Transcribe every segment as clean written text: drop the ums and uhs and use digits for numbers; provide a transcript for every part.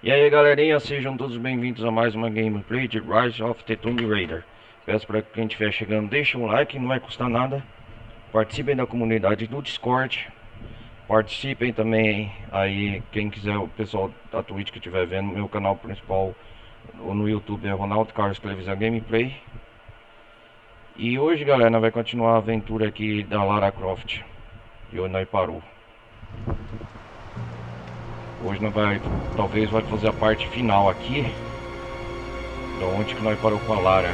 E aí galerinha, sejam todos bem-vindos a mais uma gameplay de Rise of the Tomb Raider. Peço para quem estiver chegando, deixa um like, não vai custar nada. Participem da comunidade do Discord. Participem também aí, quem quiser, o pessoal da Twitch que estiver vendo, meu canal principal no YouTube é Ronaldo Carlos Televisão Gameplay. E hoje galera, nós vai continuar a aventura aqui da Lara Croft, e onde nós parou. Hoje nós talvez vai fazer a parte final aqui, da onde que nós parou com a Lara.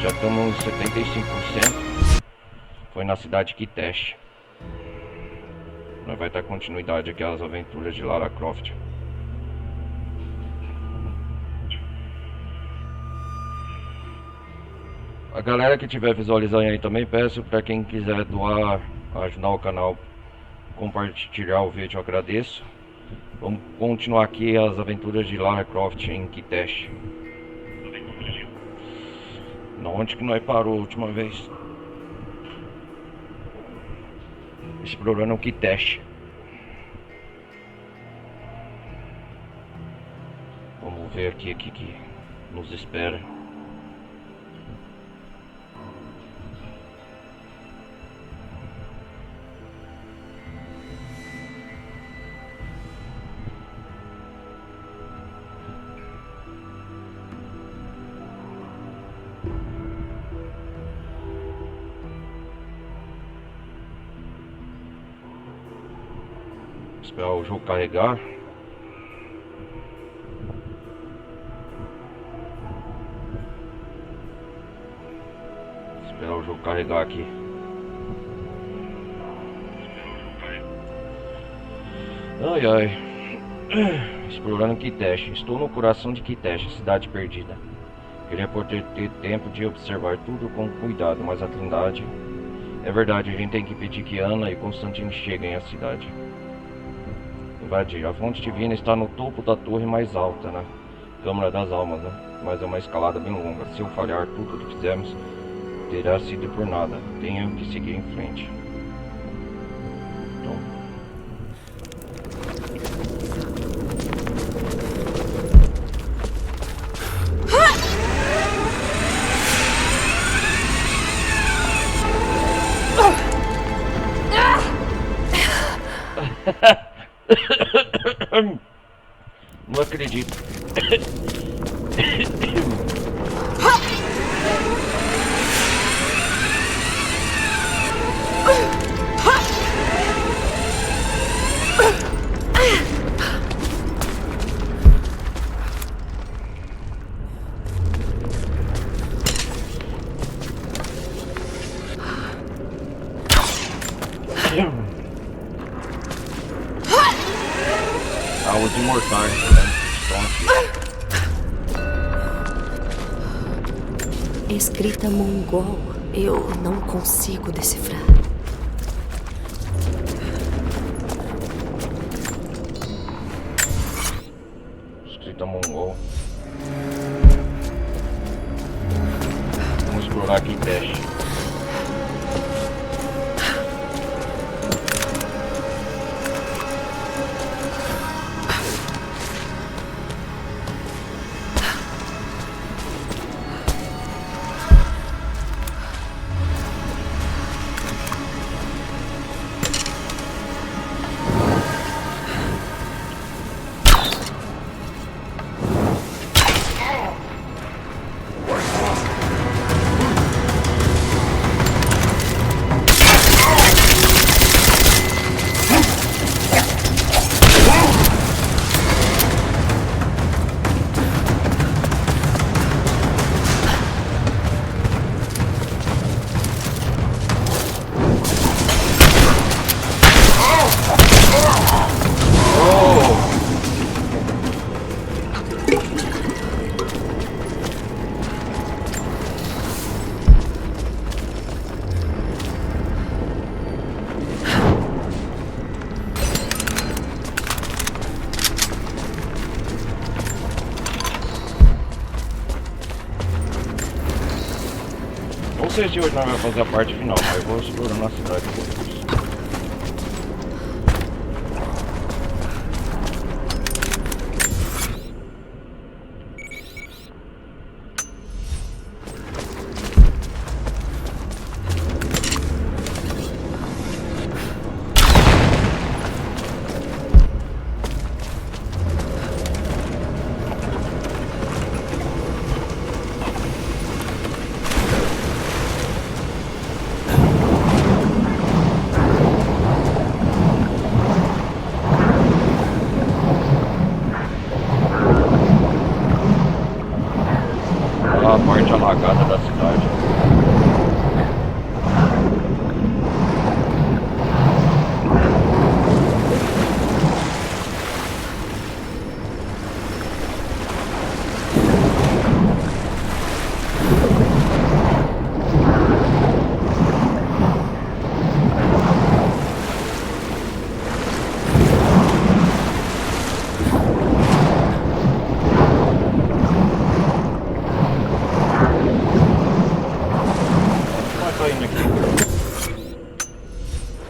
Já estamos nos 75%. Foi na cidade de Kitezh. Nós vai dar continuidade aqui às aventuras de Lara Croft. A galera que estiver visualizando aí também, peço para quem quiser doar, ajudar o canal, compartilhar o vídeo, eu agradeço. Vamos continuar aqui as aventuras de Lara Croft em Kitezh. Onde que nós parou a última vez? Explorando o Kitezh. Vamos ver aqui o que nos espera. Esperar o jogo carregar. Esperar o jogo carregar aqui. Ai ai. Explorando Kitezh. Estou no coração de Kitezh, cidade perdida. Queria poder ter tempo de observar tudo com cuidado, mas a Trindade... É verdade, a gente tem que pedir que Ana e Constantine cheguem à cidade. Invadir. A fonte divina está no topo da torre mais alta, né? Câmara das Almas, né? Mas é uma escalada bem longa. Se eu falhar, tudo o que fizemos terá sido por nada. Tenho que seguir em frente. Então... Não acredito. Os imortais, né? Escrita mongol, eu não consigo decifrar. Escrita mongol. Vamos explorar aqui em Kitezh. Não sei se hoje nós vamos fazer a parte final, mas eu vou explorando a cidade depois. parte alagada da cidade.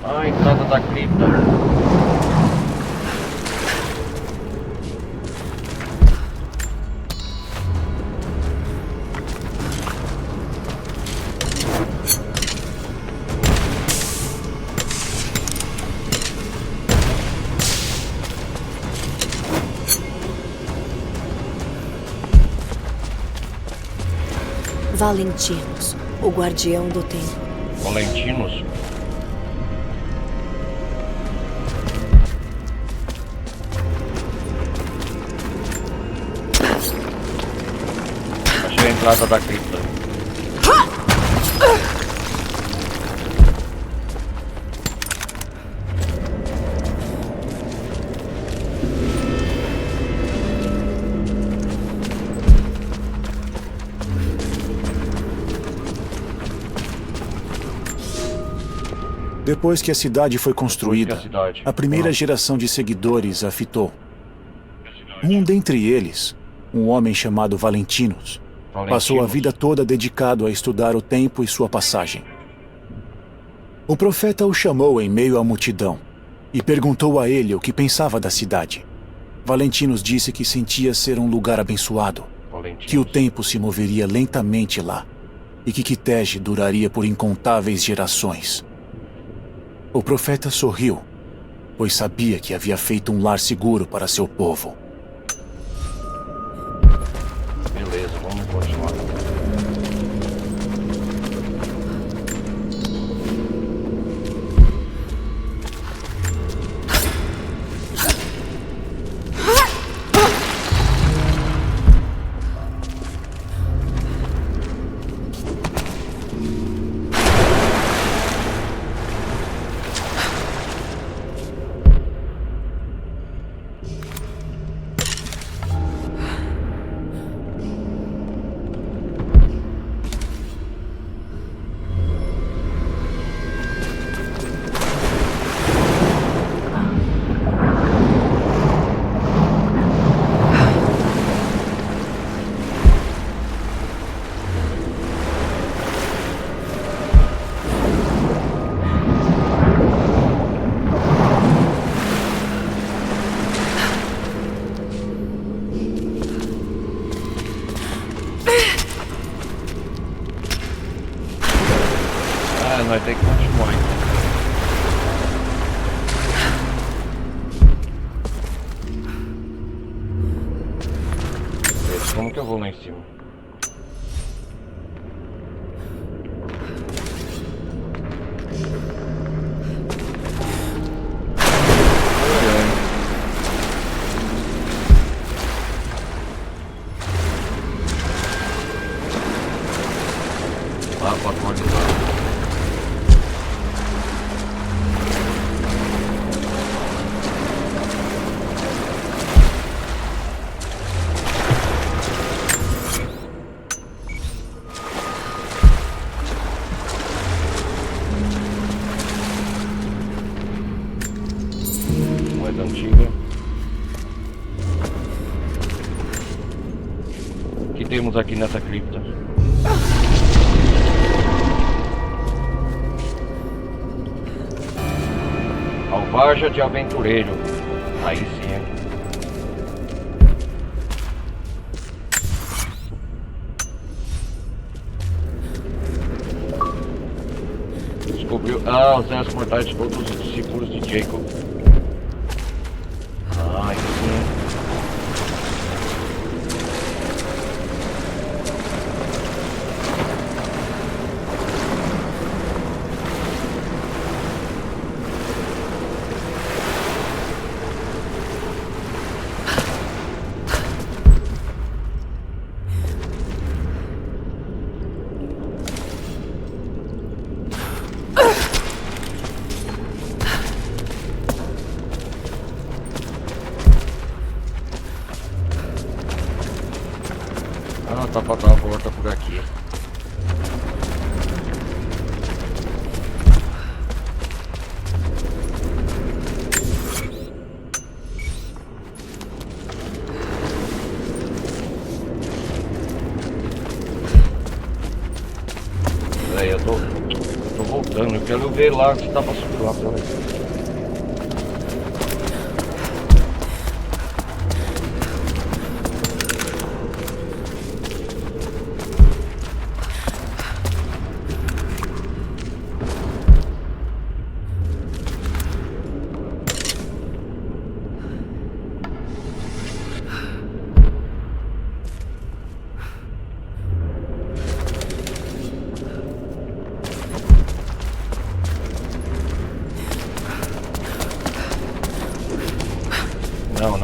A entrada da cripta. Valentinos, o guardião do tempo. Valentinos? Achei a entrada da cripta. Depois que a cidade foi construída, a primeira geração de seguidores a fitou. Um dentre eles, um homem chamado Valentinos, passou a vida toda dedicado a estudar o tempo e sua passagem. O profeta o chamou em meio à multidão e perguntou a ele o que pensava da cidade. Valentinos disse que sentia ser um lugar abençoado, que o tempo se moveria lentamente lá e que Kitej duraria por incontáveis gerações. O profeta sorriu, pois sabia que havia feito um lar seguro para seu povo. Beleza, vamos continuar. Nós temos que continuar então. Como que eu vou lá em cima? Ah, pode atualizar. Antiga. O que temos aqui nessa cripta? Alvarja de aventureiro. Aí sim, hein? Descobriu. Ah, os 10 mortais de todos os discípulos de Jacob. Aí sim. Ah, tá pra dar a volta por aqui. Peraí, eu tô voltando. Eu quero ver lá se dá pra subir lá. Peraí.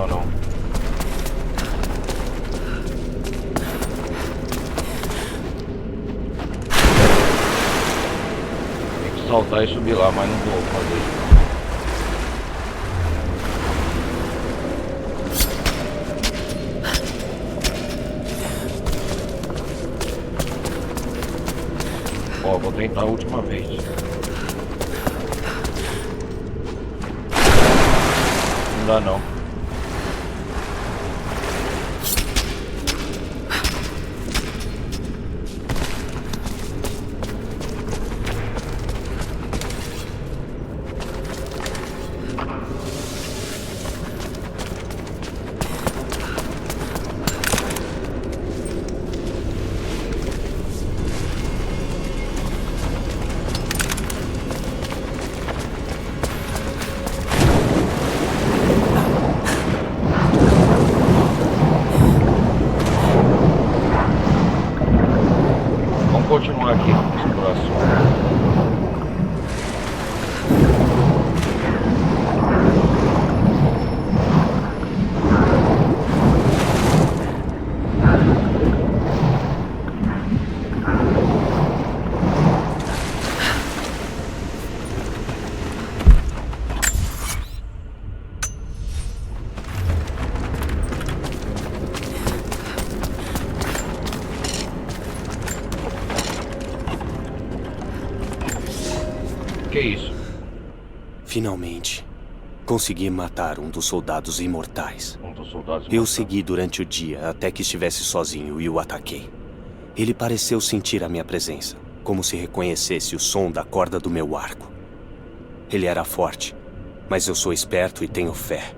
Não. Tem que saltar e subir lá, mas não vou fazer. Ó, vou tentar a última vez. Não dá não. Continuar aqui a exploração. Que é isso? Finalmente, consegui matar um dos soldados imortais. Eu segui durante o dia até que estivesse sozinho e o ataquei. Ele pareceu sentir a minha presença, como se reconhecesse o som da corda do meu arco. Ele era forte, mas eu sou esperto e tenho fé.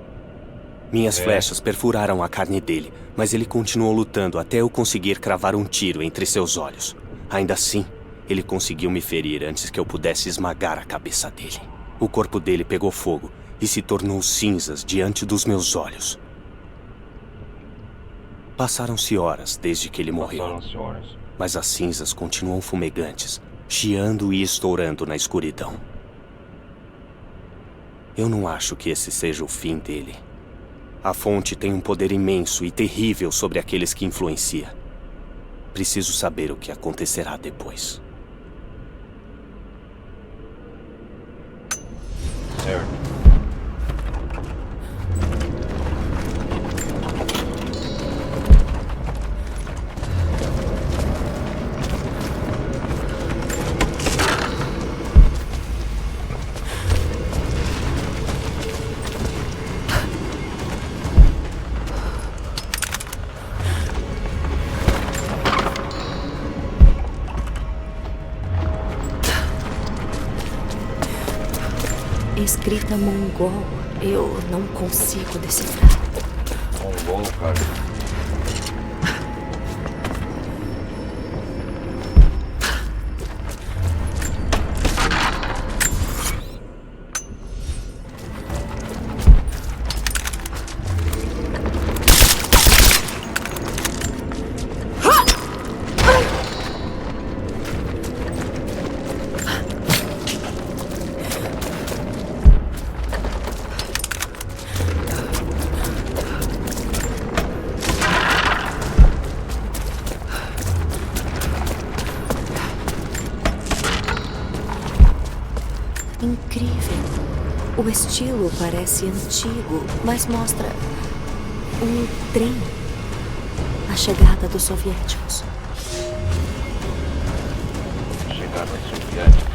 Minhas flechas perfuraram a carne dele, mas ele continuou lutando até eu conseguir cravar um tiro entre seus olhos. Ainda assim, ele conseguiu me ferir antes que eu pudesse esmagar a cabeça dele. O corpo dele pegou fogo e se tornou cinzas diante dos meus olhos. Passaram-se horas desde que ele morreu. Mas as cinzas continuam fumegantes, chiando e estourando na escuridão. Eu não acho que esse seja o fim dele. A fonte tem um poder imenso e terrível sobre aqueles que influencia. Preciso saber o que acontecerá depois. Certo. Escrita mongol, eu não consigo decifrar. Mongol, cara. Incrível. O estilo parece antigo, mas mostra um trem. A chegada dos soviéticos. Chegada dos soviéticos.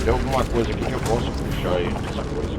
Tem alguma coisa aqui que eu posso puxar aí, essa coisa.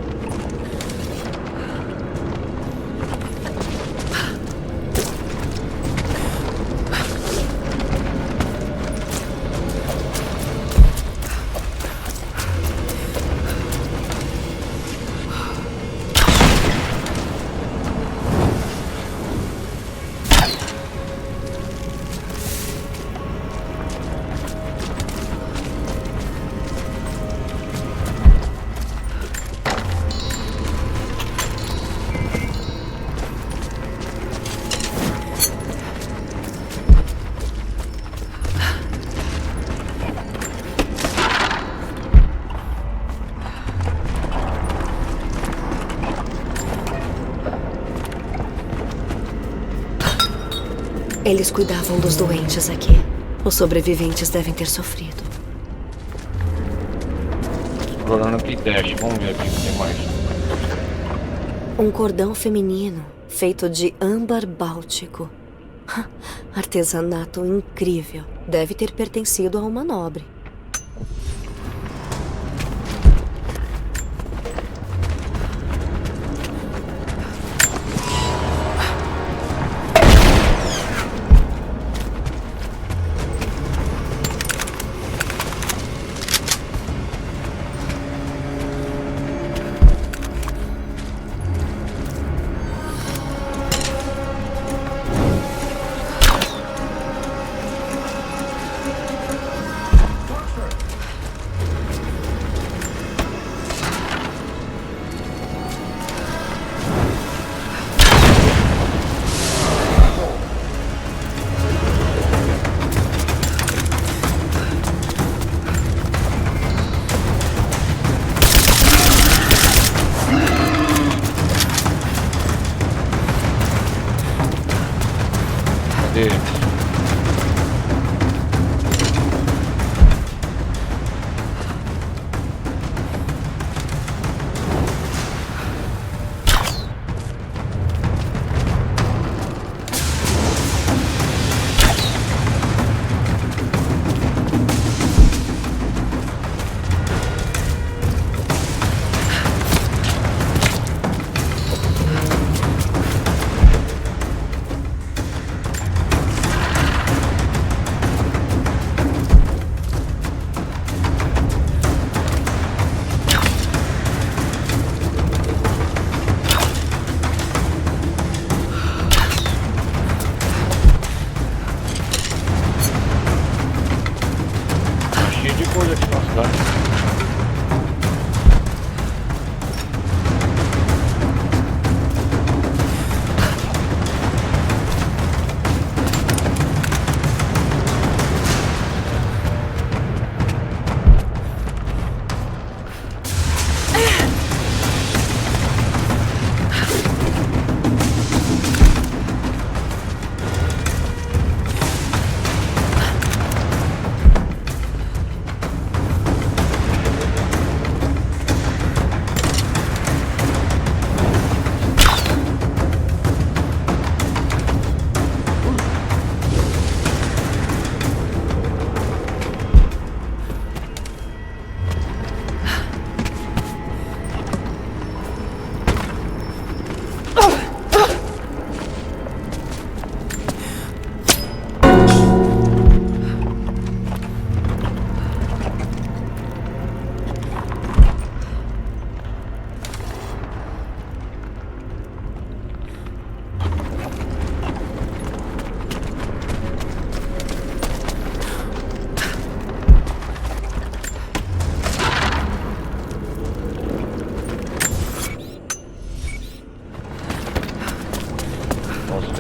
Eles cuidavam dos doentes aqui. Os sobreviventes devem ter sofrido. Explorando aqui teste. Vamos ver aqui o que tem mais. Um cordão feminino feito de âmbar báltico. Artesanato incrível. Deve ter pertencido a uma nobre.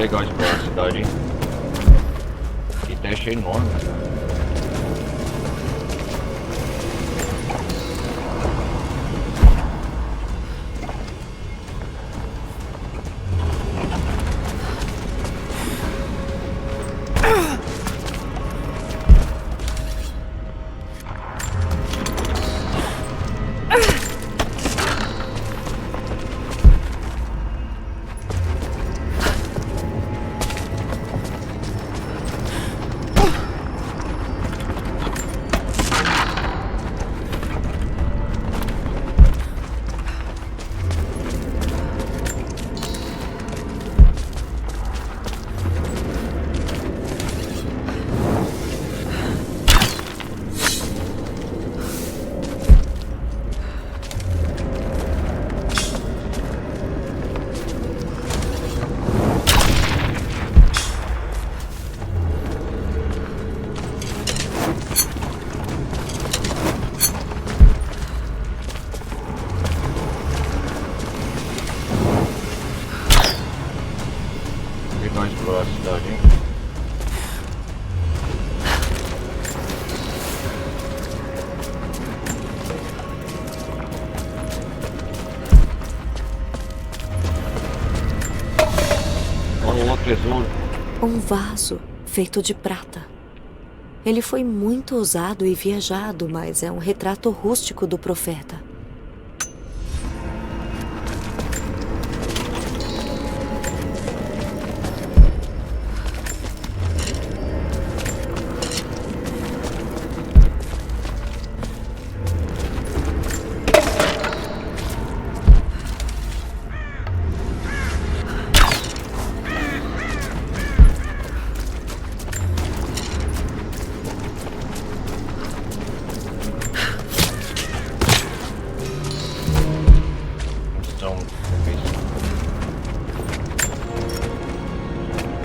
legal explorar a cidade, hein? Kitesh é enorme, cara. Explorar a cidade, hein? Olha o outro tesouro. Um vaso feito de prata. Ele foi muito usado e viajado, mas é um retrato rústico do profeta.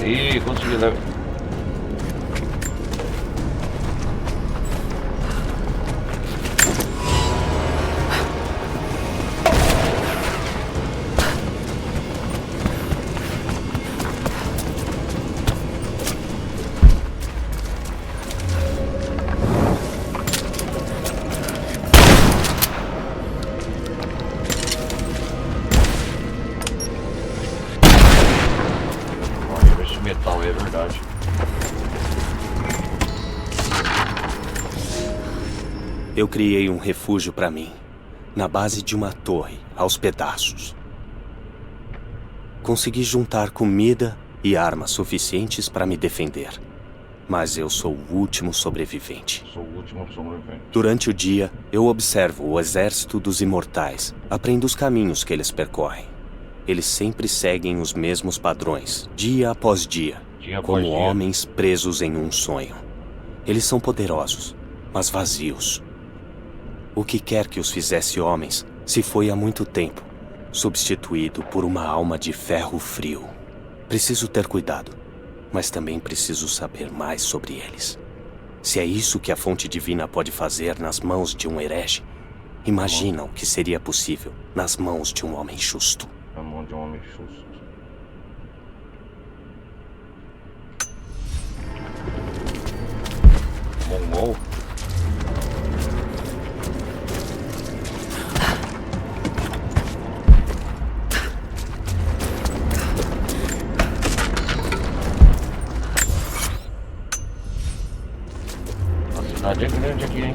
Ih, consegui levar. Metal, é verdade. Eu criei um refúgio para mim, na base de uma torre, aos pedaços. Consegui juntar comida e armas suficientes para me defender. Mas eu sou o último sobrevivente. Durante o dia, eu observo o exército dos imortais, aprendo os caminhos que eles percorrem. Eles sempre seguem os mesmos padrões, dia após dia, como homens presos em um sonho. Eles são poderosos, mas vazios. O que quer que os fizesse homens se foi há muito tempo, substituído por uma alma de ferro frio. Preciso ter cuidado, mas também preciso saber mais sobre eles. Se é isso que a fonte divina pode fazer nas mãos de um herege, imagina o que seria possível nas mãos de um homem justo. Na mão de um homem justo. Mongol. A cidade é grande aqui, hein?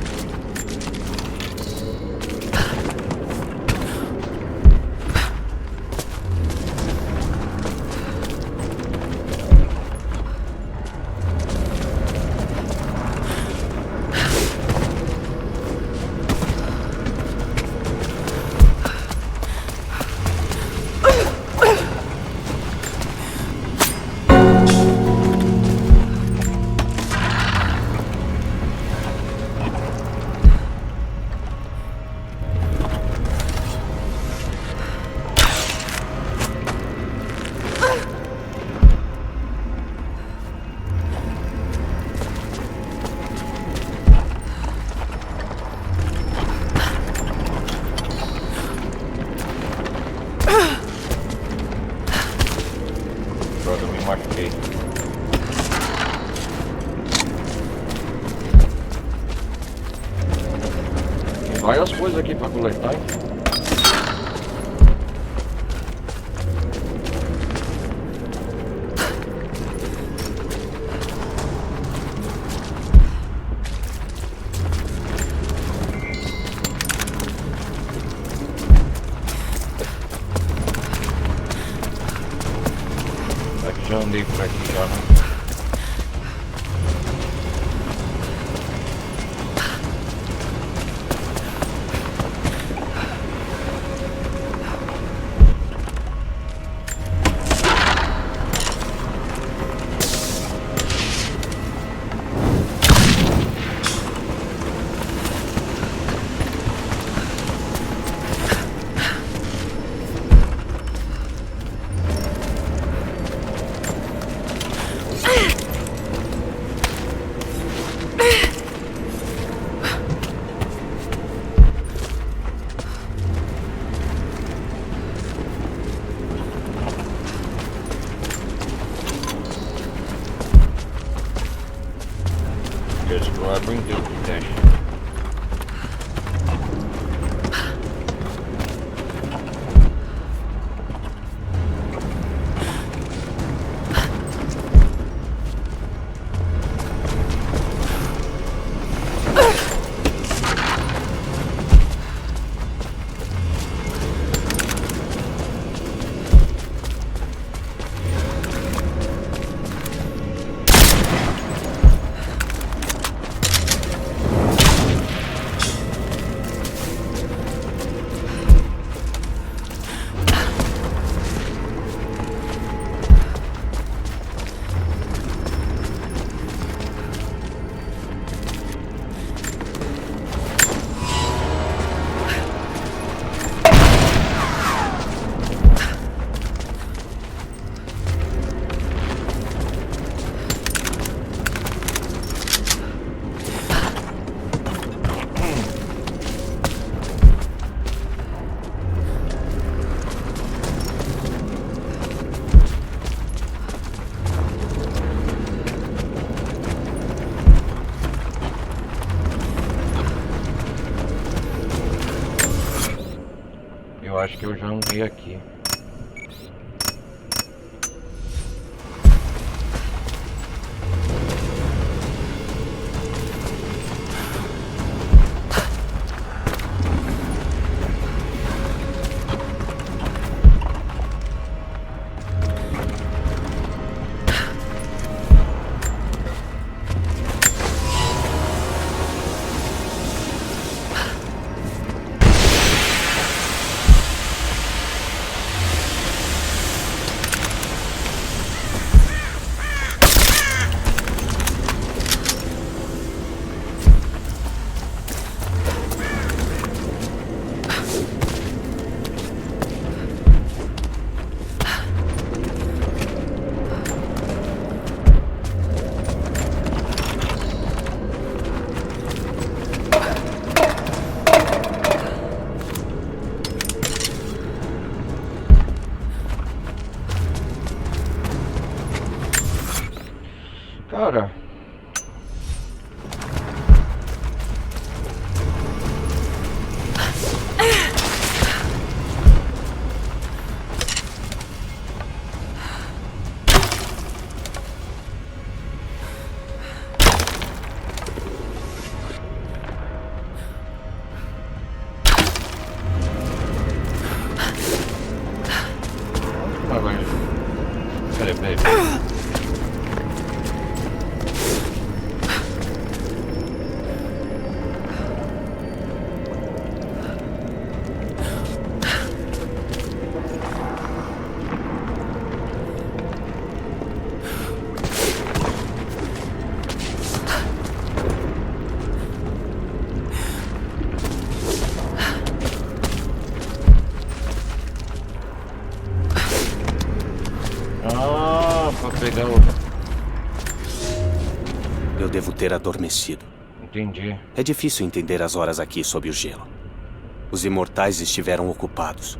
coisa aqui pra coletar, hein? Já andei por aqui já, né? Explorar bem inteiro o teste. Eu acho que eu já andei aqui. Cara, peraí. Pra pegar o... Eu devo ter adormecido. Entendi. É difícil entender as horas aqui sob o gelo. Os imortais estiveram ocupados.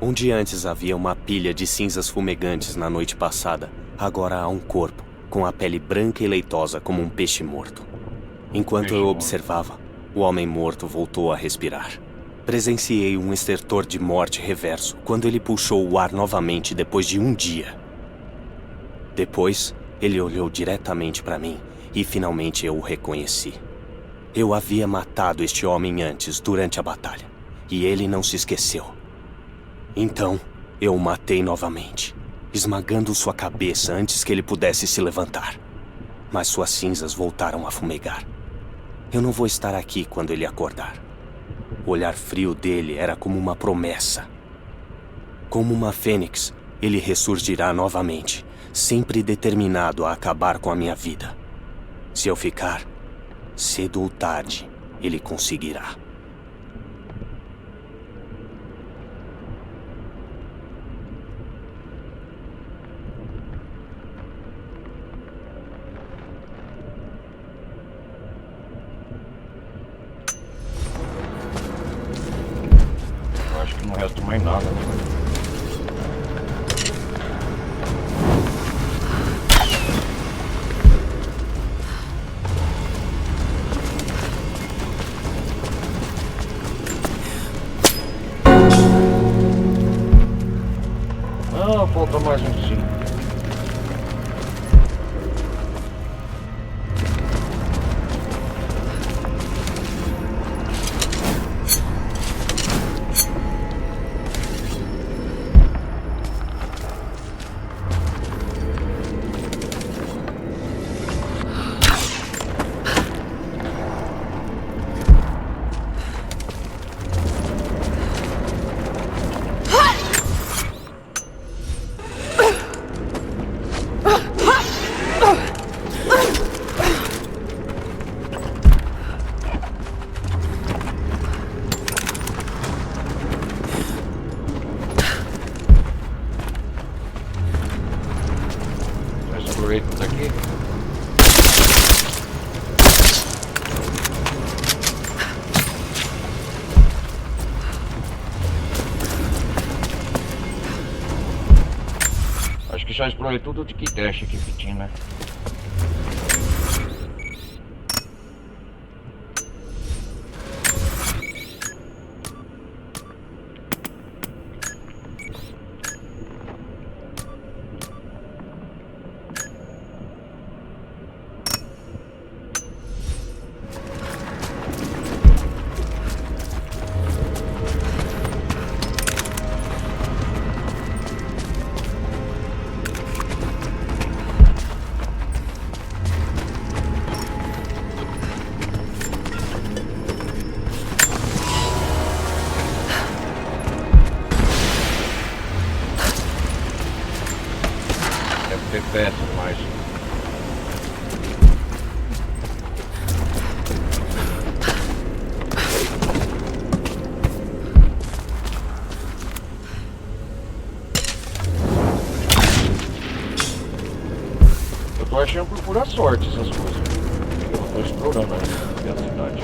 Um dia antes havia uma pilha de cinzas fumegantes na noite passada. Agora há um corpo, com a pele branca e leitosa como um peixe morto. Enquanto eu observava, o homem morto voltou a respirar. Presenciei um estertor de morte reverso quando ele puxou o ar novamente depois de um dia. Depois, ele olhou diretamente para mim e finalmente eu o reconheci. Eu havia matado este homem antes, durante a batalha, e ele não se esqueceu. Então, eu o matei novamente, esmagando sua cabeça antes que ele pudesse se levantar. Mas suas cinzas voltaram a fumegar. Eu não vou estar aqui quando ele acordar. O olhar frio dele era como uma promessa. Como uma fênix, ele ressurgirá novamente, sempre determinado a acabar com a minha vida. Se eu ficar, cedo ou tarde, ele conseguirá. Acho que não resta mais nada, né? Ah, falta mais um sim. Aqui. Acho que já explorei tudo de Kitezh aqui que tinha, né? FPS mais. Eu tô achando por pura sorte essas coisas. Eu tô explorando a cidade.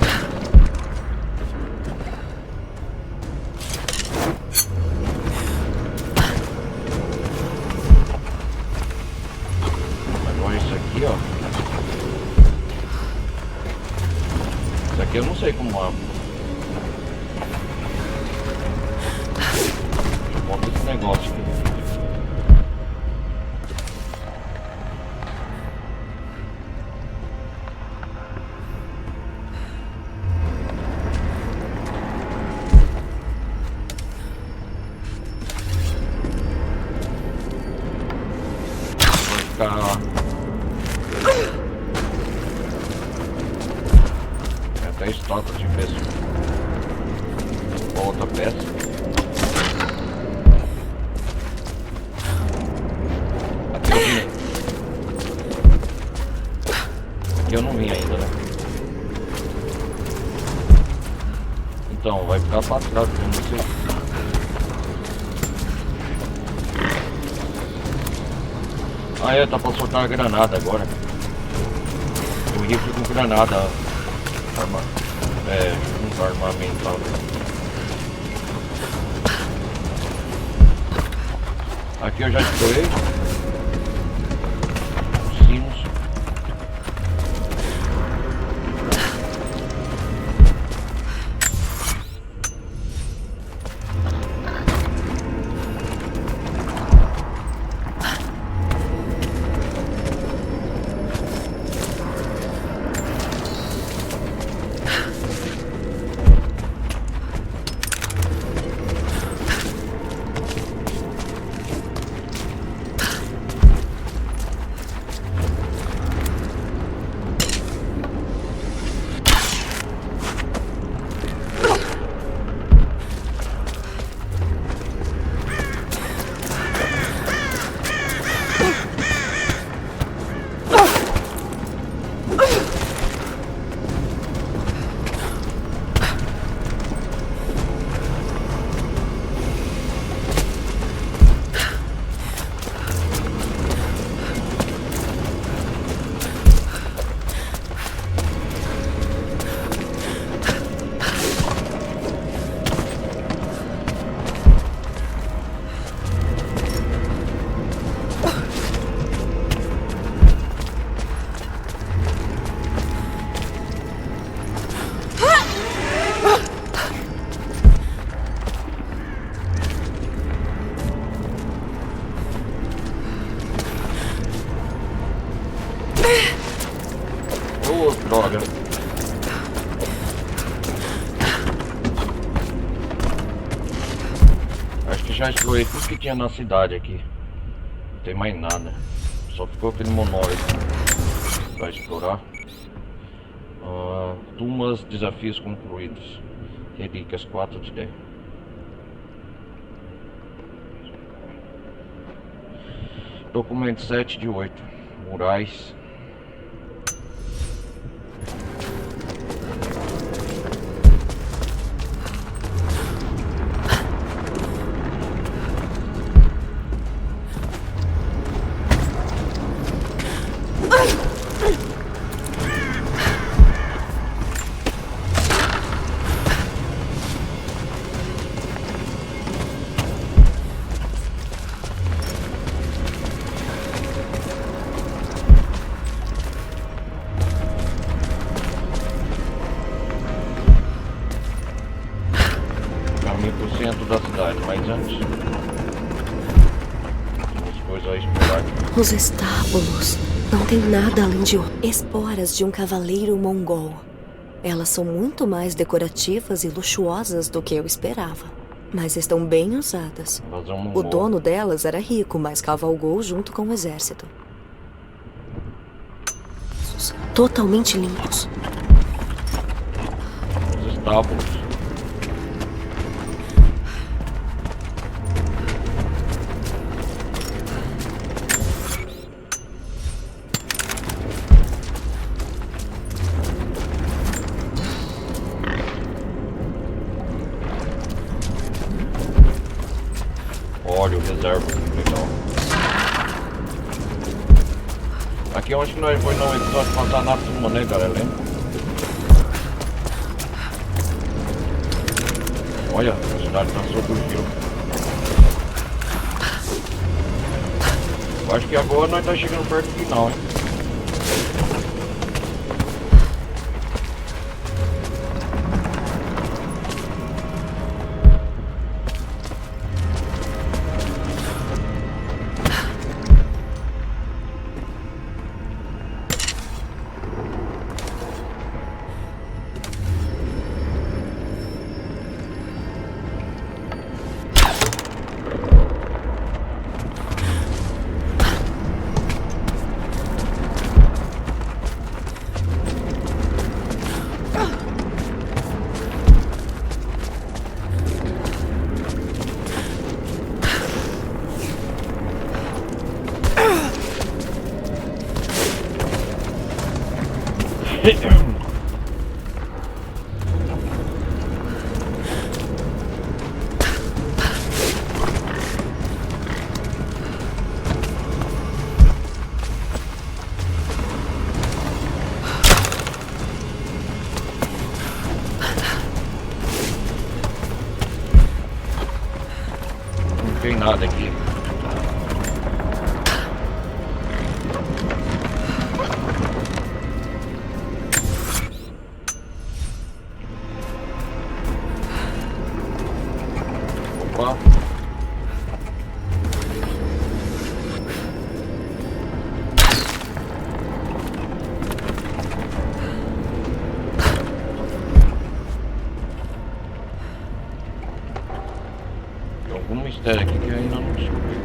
Aqui, ó. Isso aqui eu não sei como abro. Bota esse negócio aqui. Vai ficar... Até estoque de peça. Outra peça. Aqui eu vim. Aqui eu não vim ainda, né? Então, vai ficar pra trás, eu não sei. Ah, é, tá pra soltar a granada agora. O rifle com granada. Junto armamental. Aqui eu já explorei. Os sinos. droga. Acho que já explorei tudo que tinha na cidade aqui. Não tem mais nada. Só ficou aquele monóide pra explorar. Tumas, desafios concluídos. Relíquias 4 de 10. Documento 7 de 8. Murais. Da cidade, mas antes temos coisas a explorar. Os estábulos não tem nada além de esporas de um cavaleiro mongol. Elas são muito mais decorativas e luxuosas do que eu esperava, mas estão bem usadas. O dono delas era rico, mas cavalgou junto com o exército. Totalmente limpos. Os estábulos. Óleo, reserva, legal. Aqui é onde que nós foi no episódio passado na turma, né, galera? Lembra? Olha, a cidade tá sob o rio. Eu acho que agora nós tá chegando perto do final, hein? Não tem nada aqui. Opa. Tem algum mistério aqui que eu ainda não descobri.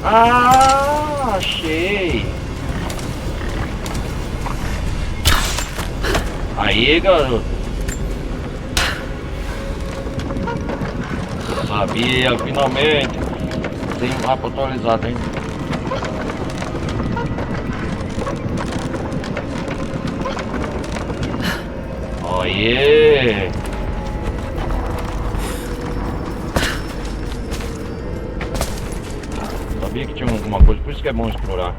Ah, achei. Aí, garoto. Sabia, finalmente. Tem um mapa atualizado, hein? Oiê! Sabia que tinha alguma coisa, por isso que é bom explorar.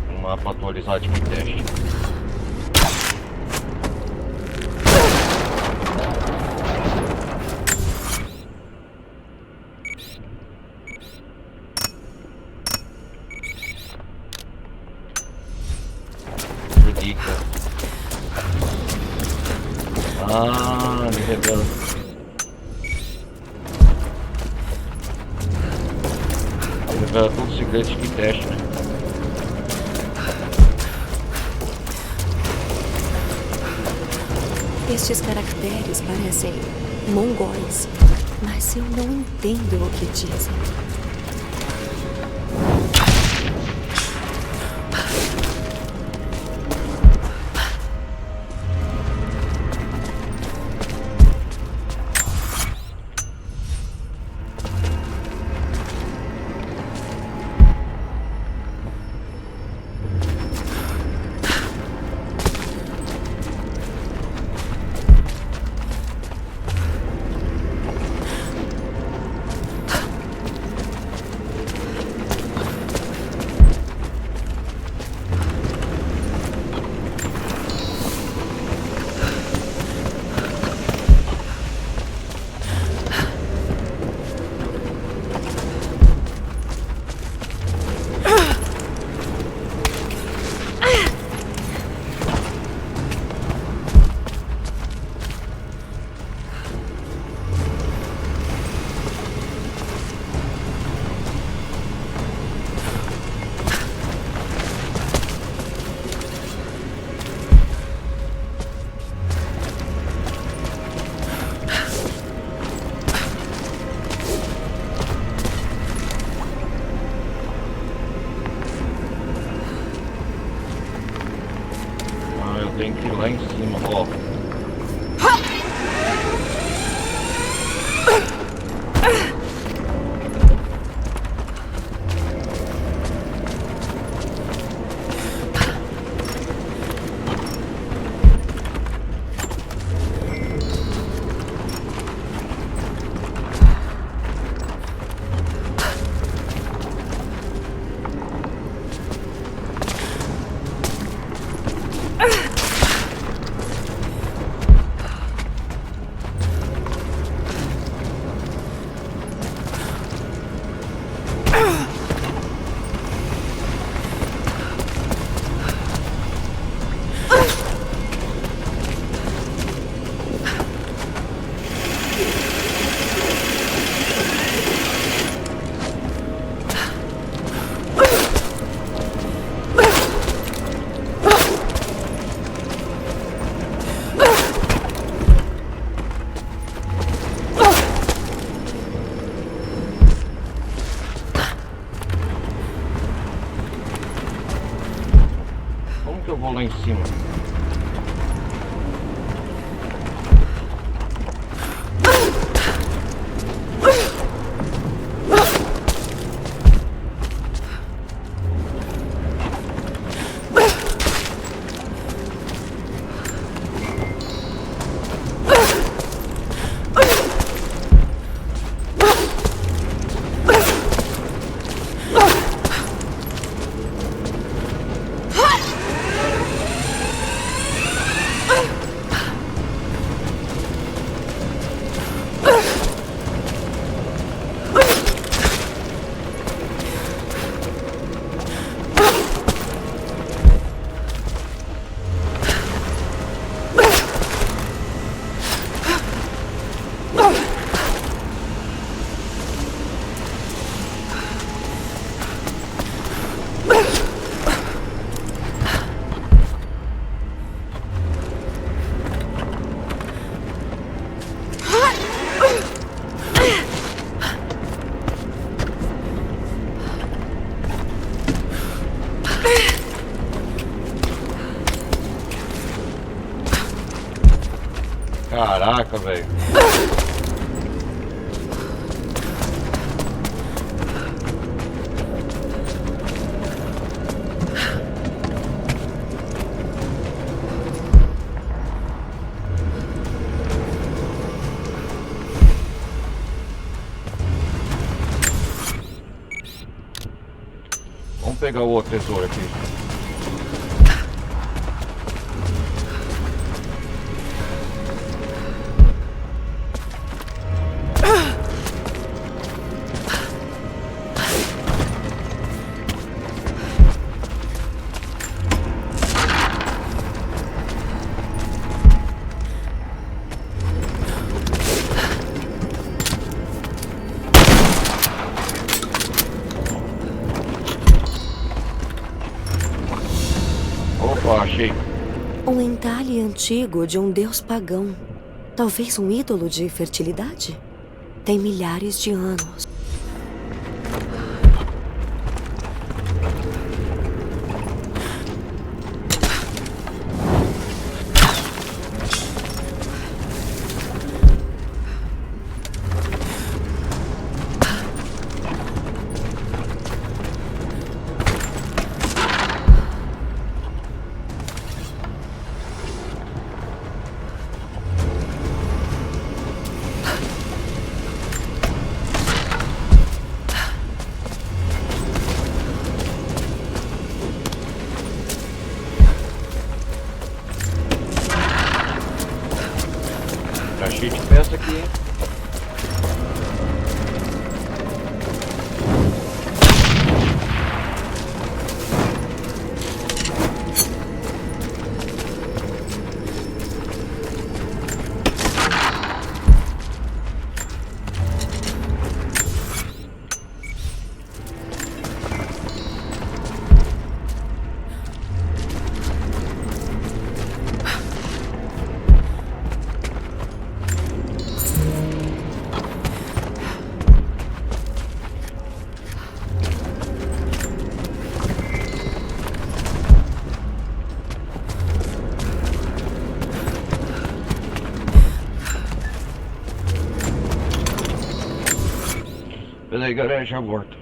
No mapa pra atualizar de teste. Dica. Ah, me revela. Revela todos os segredos de teste, né? Estes caracteres parecem mongóis, mas eu não entendo o que dizem. Tem que ir lá em cima, ó. Como que eu vou lá em cima? Caraca, velho. Vamos pegar o outro tesouro aqui. Um entalhe antigo de um deus pagão. Talvez um ídolo de fertilidade? Tem milhares de anos. Tá cheio de peça aqui, hein? Peraí, galera, já volto.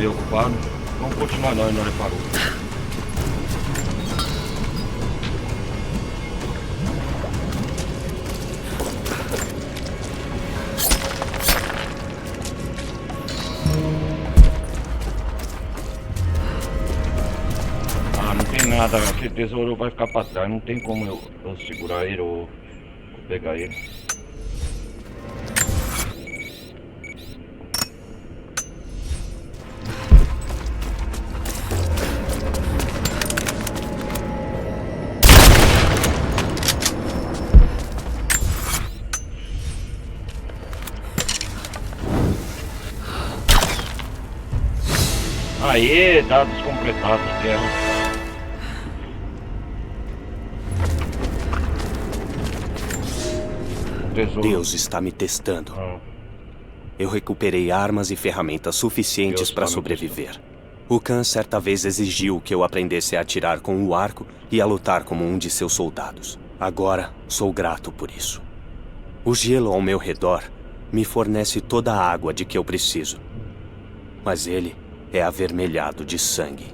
meio ocupado. Vamos continuar não, ele não reparou. Ah, não tem nada, aquele tesouro vai ficar pra trás, não tem como eu segurar ele ou pegar ele. Aê, dados completados, terra. Deus está me testando. Eu recuperei armas e ferramentas suficientes para sobreviver. O Khan certa vez exigiu que eu aprendesse a atirar com o arco e a lutar como um de seus soldados. Agora, sou grato por isso. O gelo ao meu redor me fornece toda a água de que eu preciso. Mas ele é avermelhado de sangue.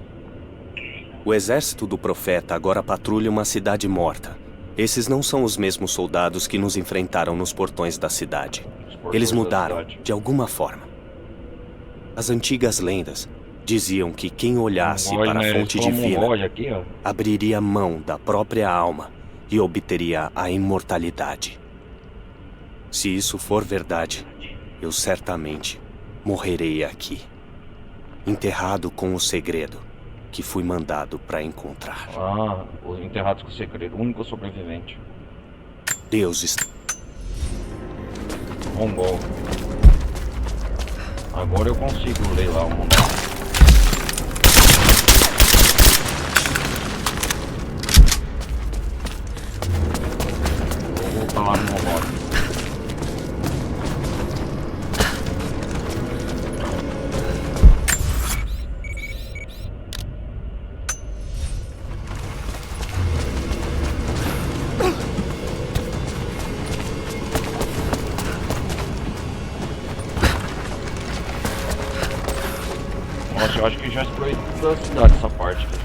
O exército do profeta agora patrulha uma cidade morta. Esses não são os mesmos soldados que nos enfrentaram nos portões da cidade. Eles mudaram, de alguma forma. As antigas lendas diziam que quem olhasse para a fonte divina abriria mão da própria alma e obteria a imortalidade. Se isso for verdade, eu certamente morrerei aqui, enterrado com o segredo que fui mandado para encontrar. Ah, os enterrados com o segredo, o único sobrevivente. Deus está... Mongol. Agora eu consigo ler lá o mundo. Vou voltar lá no Mongol. Nossa, eu acho que já explorei toda a cidade essa parte aqui.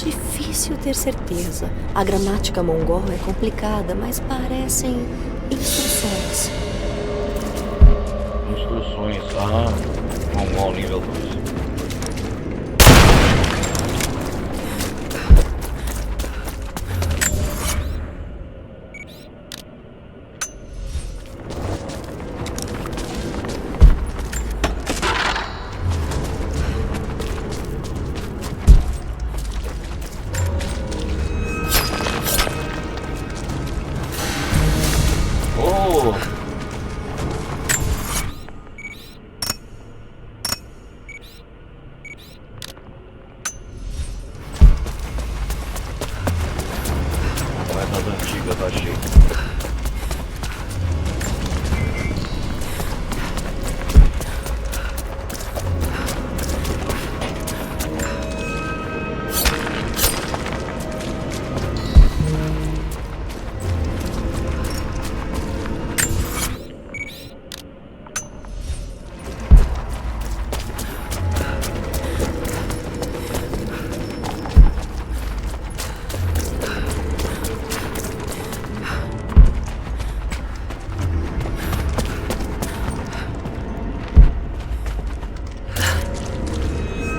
Difícil ter certeza. A gramática mongol é complicada, mas parecem instruções. Instruções, mongol nível 2.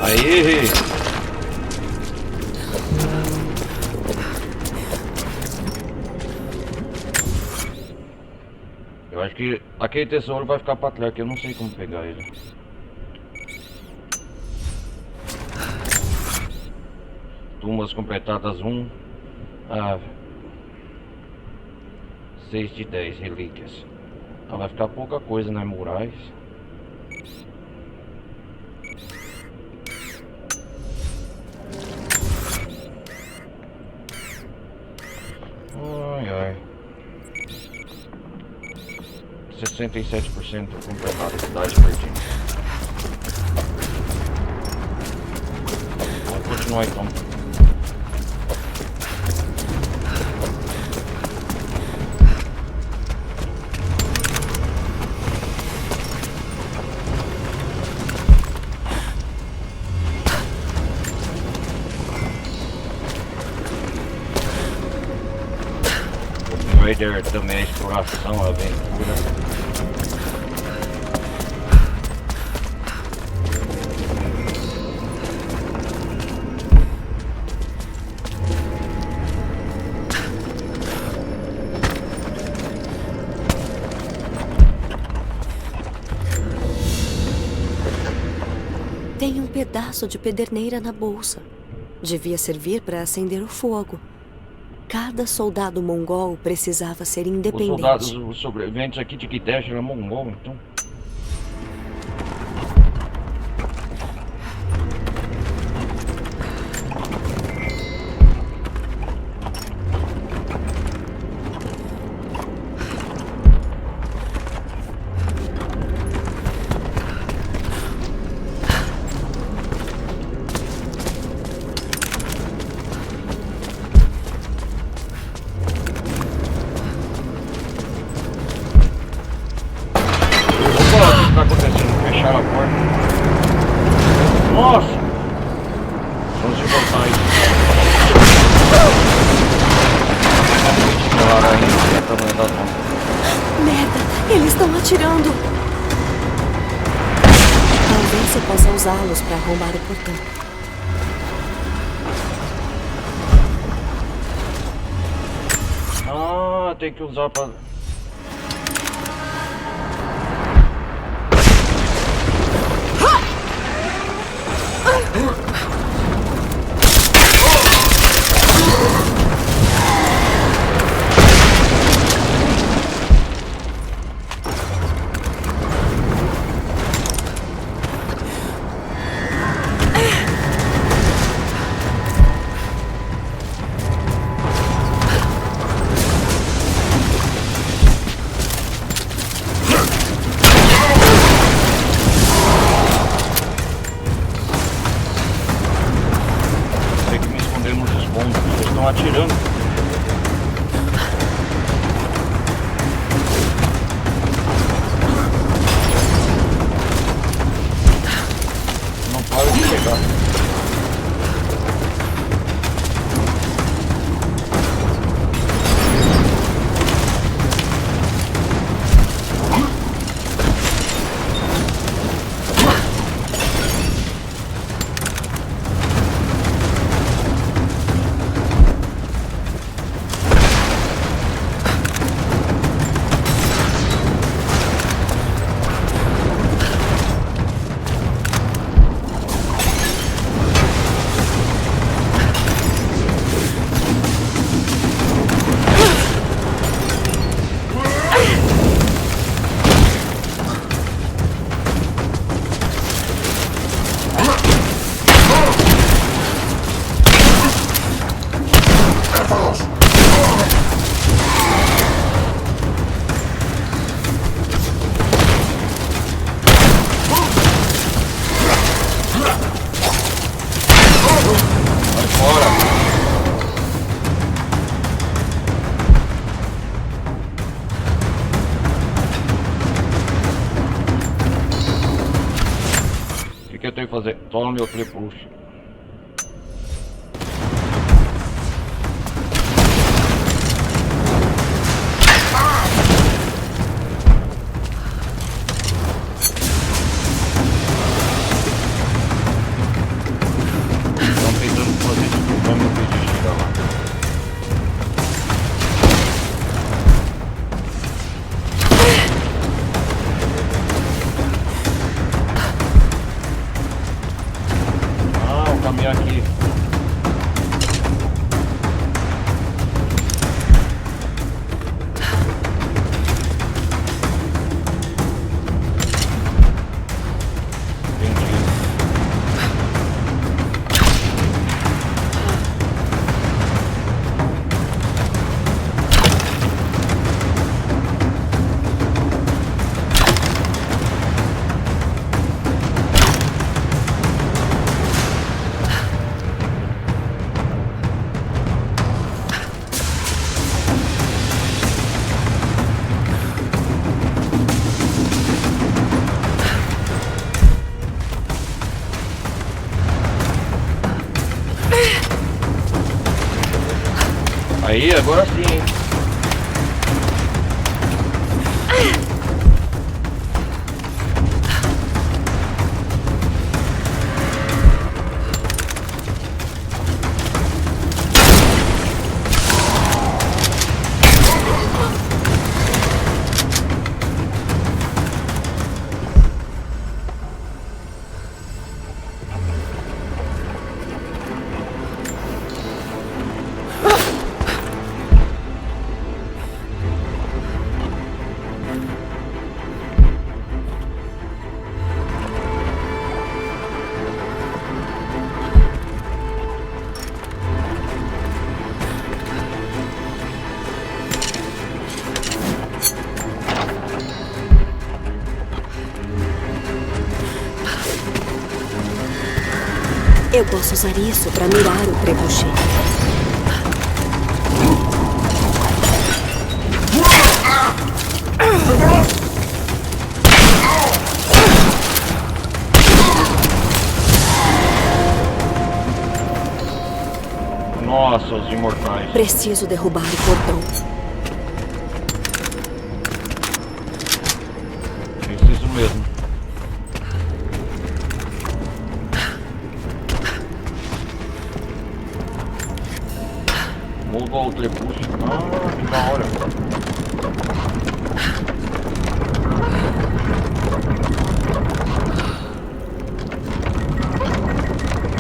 Aí. Eu acho que aquele tesouro vai ficar pra trás, que eu não sei como pegar ele. Tumbas completadas 1. 6 de 10 relíquias. Vai ficar pouca coisa, né, Murais? Ai, ai. 67% completado, cidade perdida. continuar então. Raider também é exploração, aventura. Tem um pedaço de pederneira na bolsa. Devia servir para acender o fogo. Cada soldado mongol precisava ser independente. Os sobreviventes aqui de Kitesh eram mongol, então. Usá-los para arrombar o portão. Ah, tem que usar para... atirando. Não para de pegar. O que eu tenho que fazer? Toma meu tripuxo. Estão tentando fazer desculpa meu vídeo chegar lá. Caminhar aqui. Entendi. Aí, agora sim, hein? Eu posso usar isso para mirar o trebuchet. Nossa, os imortais. Preciso derrubar o portão. Preciso mesmo. Mudou o trebuchet. Ah, que da hora.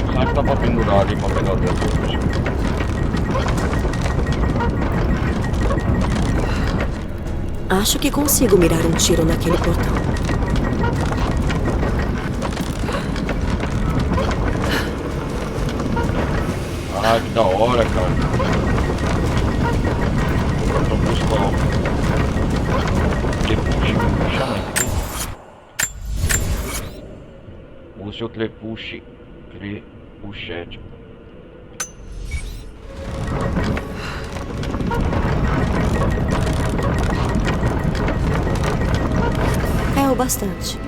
Será que dá pra pendurar ali pra pegar o trebuchet? Acho que consigo mirar um tiro naquele portão. Ah, que da hora, cara. Portão principal. Trebuchet, como chama isso? Use o trebuchet. Trebuchet. É o bastante.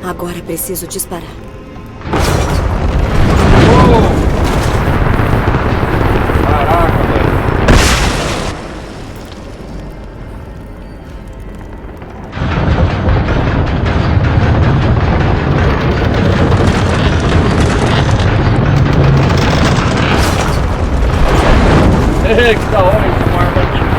Agora preciso disparar. Caraca, velho. Que da hora esse arma antiga.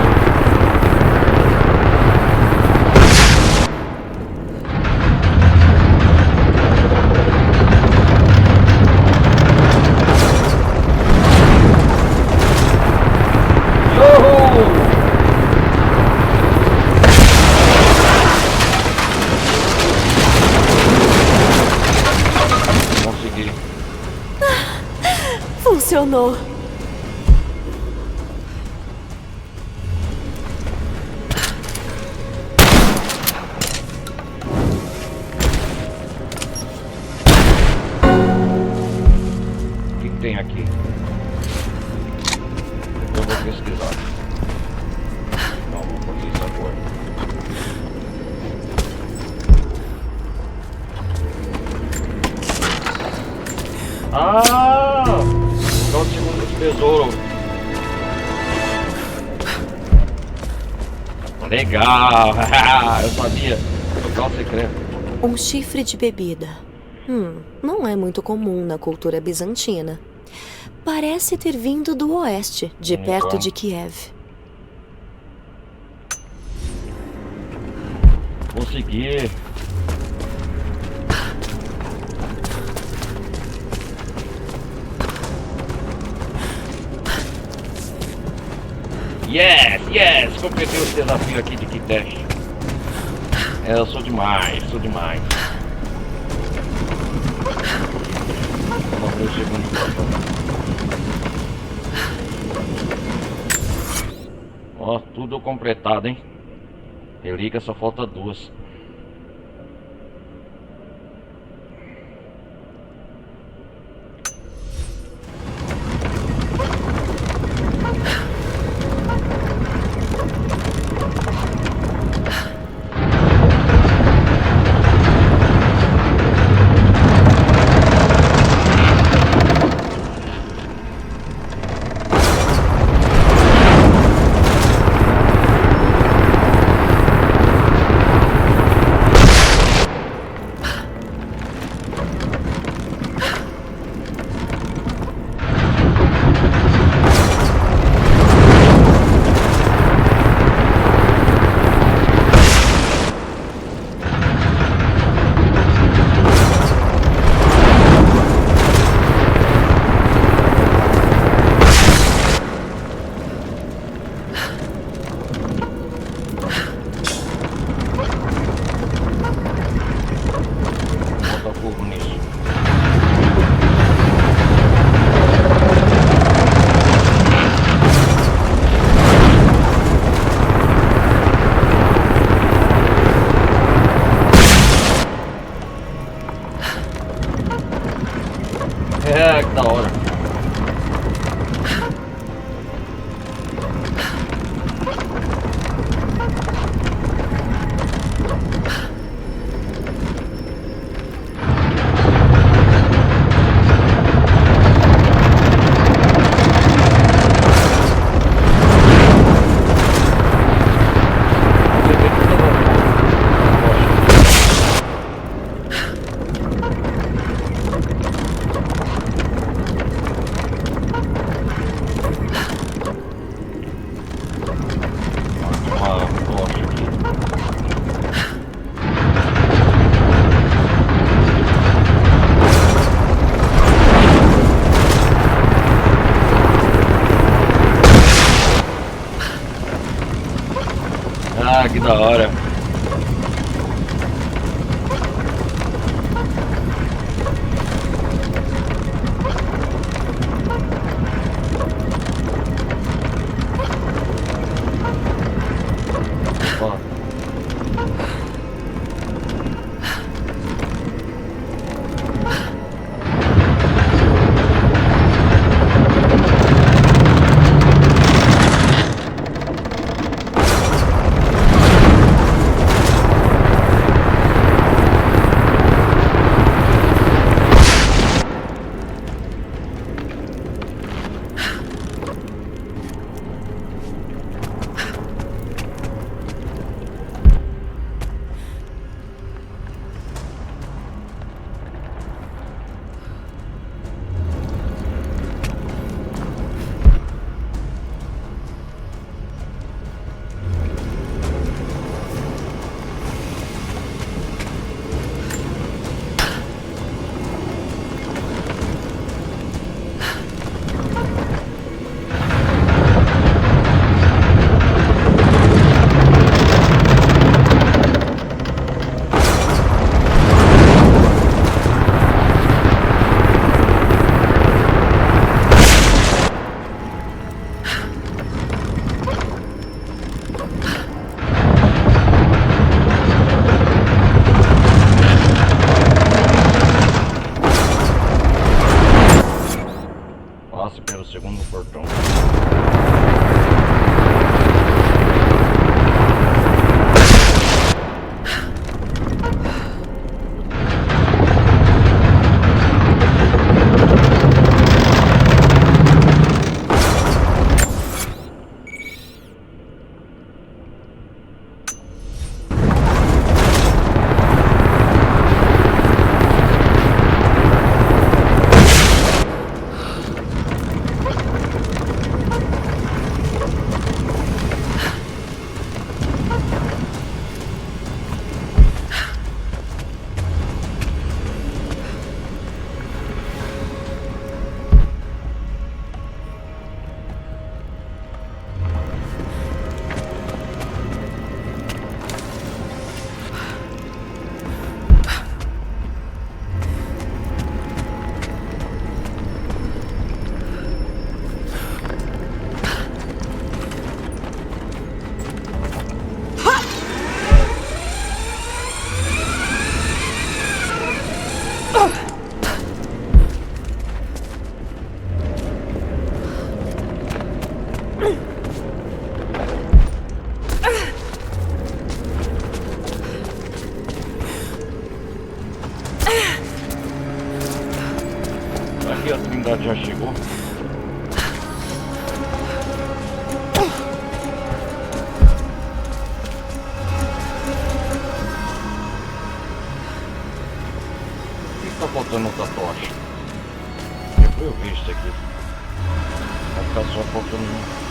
Consegui. Funcionou. O que tem aqui? Eu vou pesquisar. Não, vou fazer isso agora. Ah! Então o segundo tesouro. Legal! Eu sabia. Local secreto. Um chifre de bebida. Não é muito comum na cultura bizantina. Parece ter vindo do oeste, de perto de Kiev. Consegui. Yes! Completei esse desafio aqui de Kitesh. Eu sou demais, Vamos abrir o segundo portão. Ó, tudo completado, hein? Relíquia, só falta 2. Que da hora. Pelo segundo portão. Aqui a Trindade já chegou. Por que tá faltando outra tocha? Depois eu vejo isso aqui. Vai ficar só faltando um.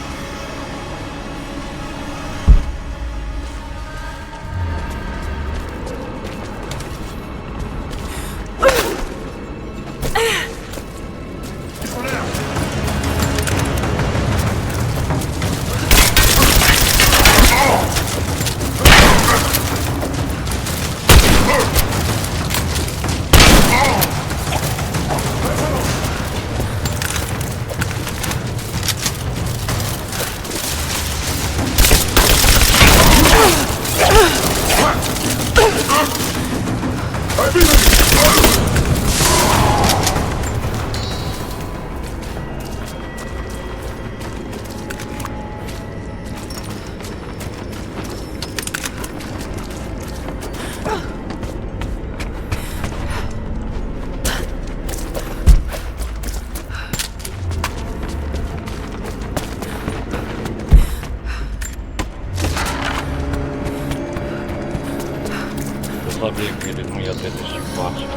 Eu sabia que ele não ia ter desse fácil.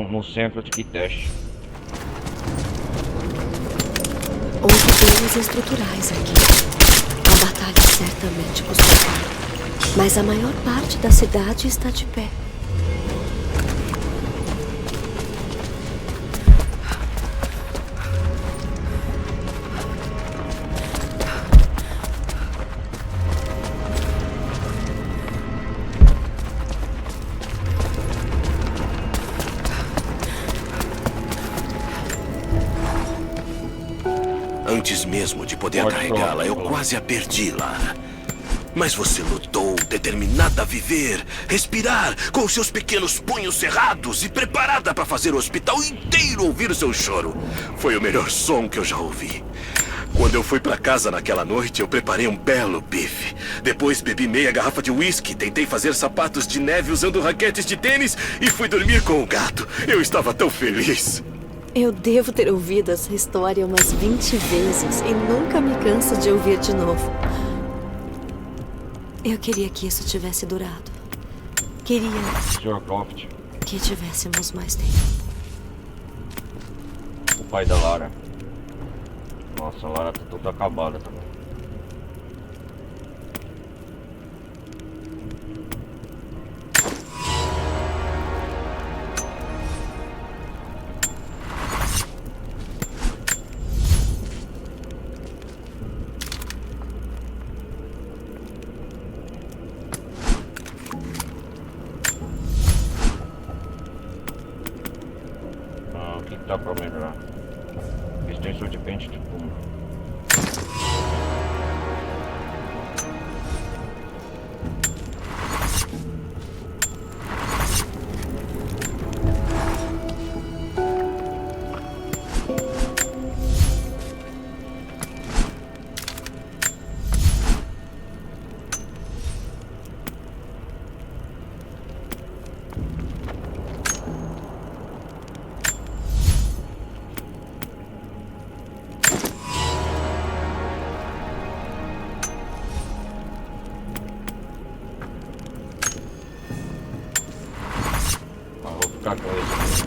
no centro de Kitesh. Houve danos estruturais aqui. A batalha certamente custou caro. Mas a maior parte da cidade está de pé. Antes mesmo de poder carregá-la, eu quase a perdi, Lara. Mas você lutou, determinada a viver, respirar, com seus pequenos punhos cerrados e preparada para fazer o hospital inteiro ouvir o seu choro. Foi o melhor som que eu já ouvi. Quando eu fui para casa naquela noite, eu preparei um belo bife. Depois bebi meia garrafa de uísque, tentei fazer sapatos de neve usando raquetes de tênis e fui dormir com o gato. Eu estava tão feliz. Eu devo ter ouvido essa história umas 20 vezes e nunca me canso de ouvir de novo. Eu queria que isso tivesse durado. Queria que tivéssemos mais tempo. O pai da Lara. Nossa, a Lara tá toda acabada também. O que dá pra melhorar? Extensor de pente de fumo. Vou ficar com isso.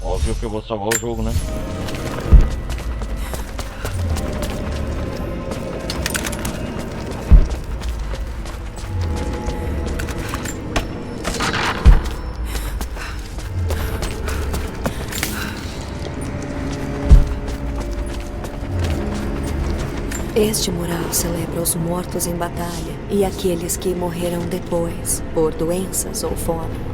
Óbvio que eu vou salvar o jogo, né? Este mural celebra os mortos em batalha e aqueles que morreram depois, por doenças ou fome.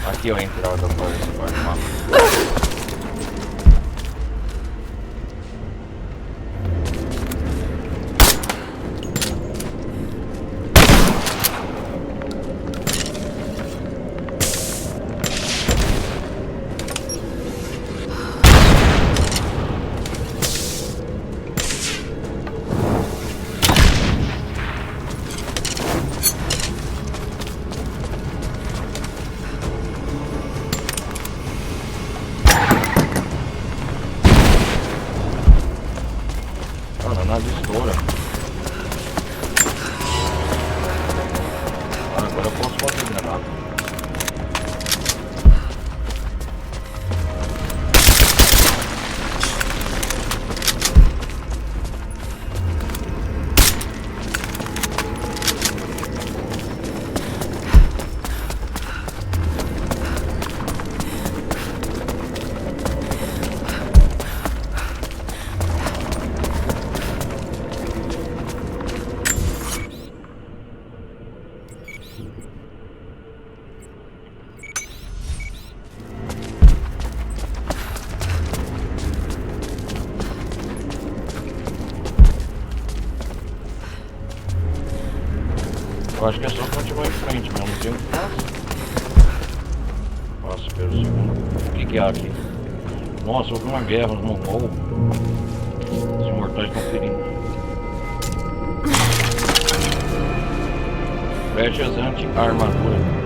Aqui eu entro da parte do mapa. Eu acho que é só continuar em frente, mas não tem o que fazer. Passo pelo segundo. O que há aqui? Nossa, houve uma guerra no Mongol. Os imortais estão ferindo. Brechas anti-armadura.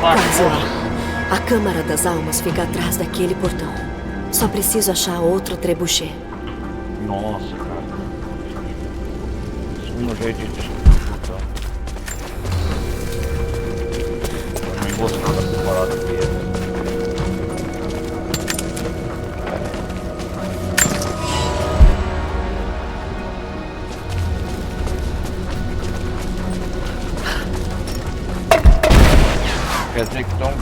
Quase lá. A Câmara das Almas fica atrás daquele portão. Só preciso achar outro trebuchet. Nossa, cara. Segundo jeito de portão. Uma emboscada preparada pra ele. Quer dizer que então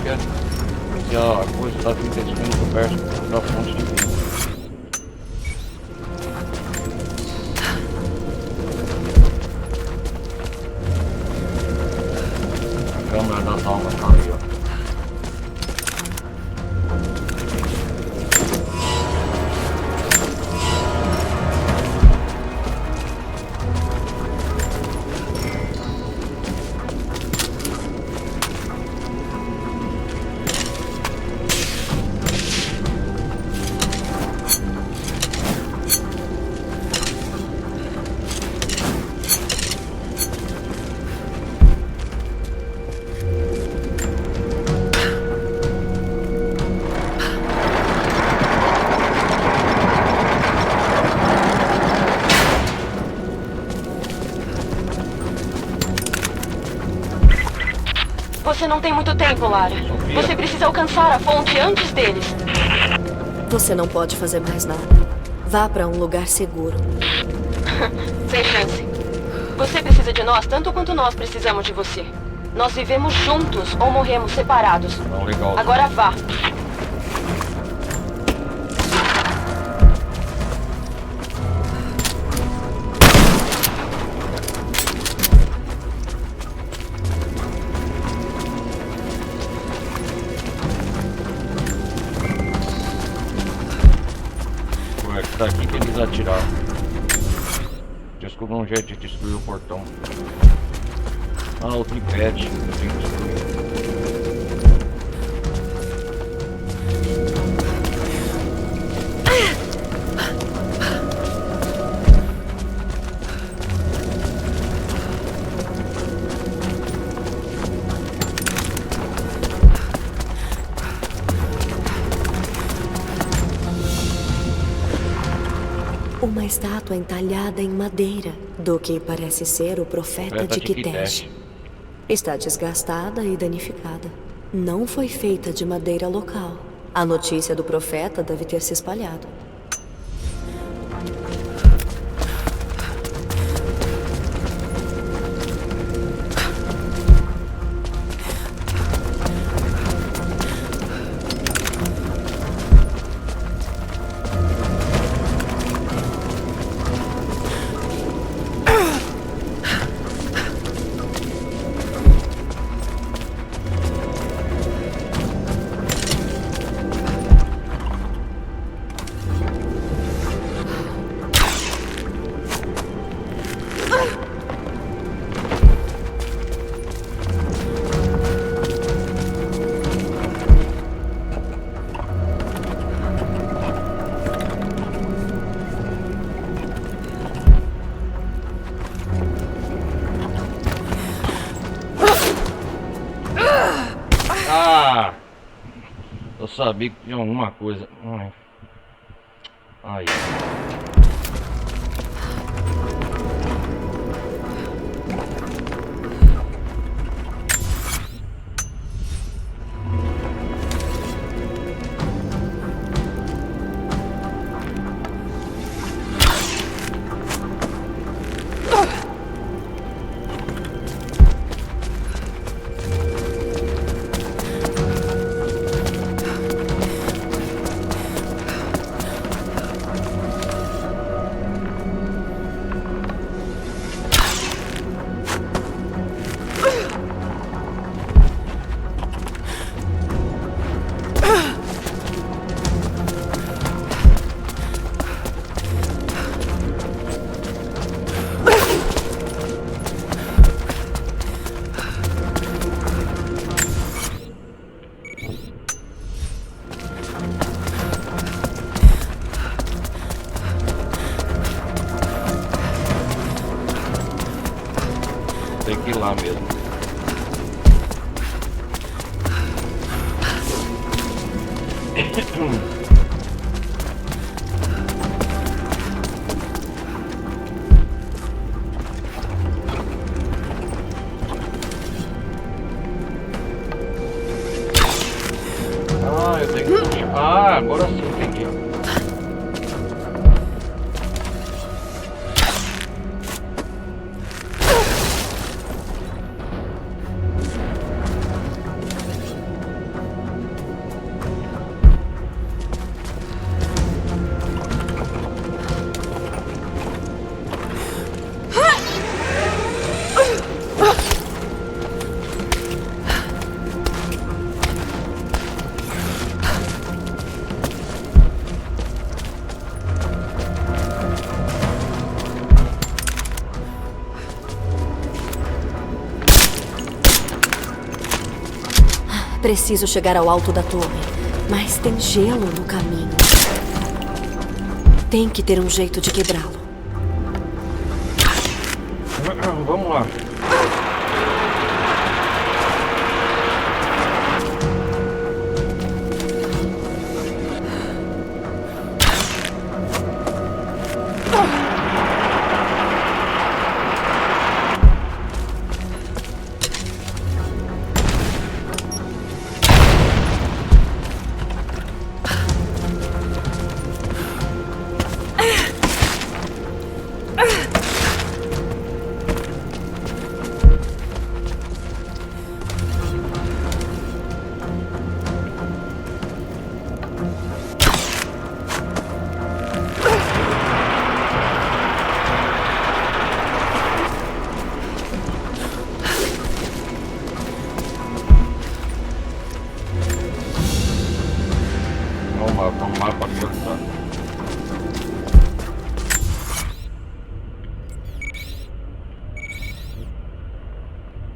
que a coisa está 30 segundos coberta da fonte de vida. A Câmara das Almas está ali, ó. Você não tem muito tempo, Lara. Você precisa alcançar a fonte antes deles. Você não pode fazer mais nada. Vá para um lugar seguro. Sem chance. Você precisa de nós tanto quanto nós precisamos de você. Nós vivemos juntos ou morremos separados. Não, legal. Agora vá. atirar. Descobri um jeito de destruir o portão. Ah, o tripete. Eu tenho que destruir. Uma estátua entalhada em madeira do que parece ser o profeta de Kitesh. Está desgastada e danificada. Não foi feita de madeira local. A notícia do profeta deve ter se espalhado. Eu sabia que tinha alguma coisa. Ai. Tem que ir lá mesmo. Ah, eu tenho que puxar. Ah, agora sim entendi. Preciso chegar ao alto da torre, mas tem gelo no caminho. Tem que ter um jeito de quebrá-lo. Vamos lá.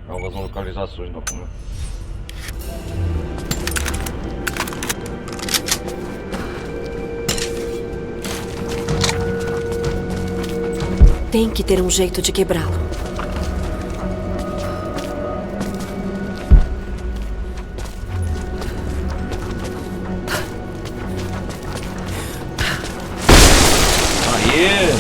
Novas localizações do documento. Tem que ter um jeito de quebrá-lo. Aê!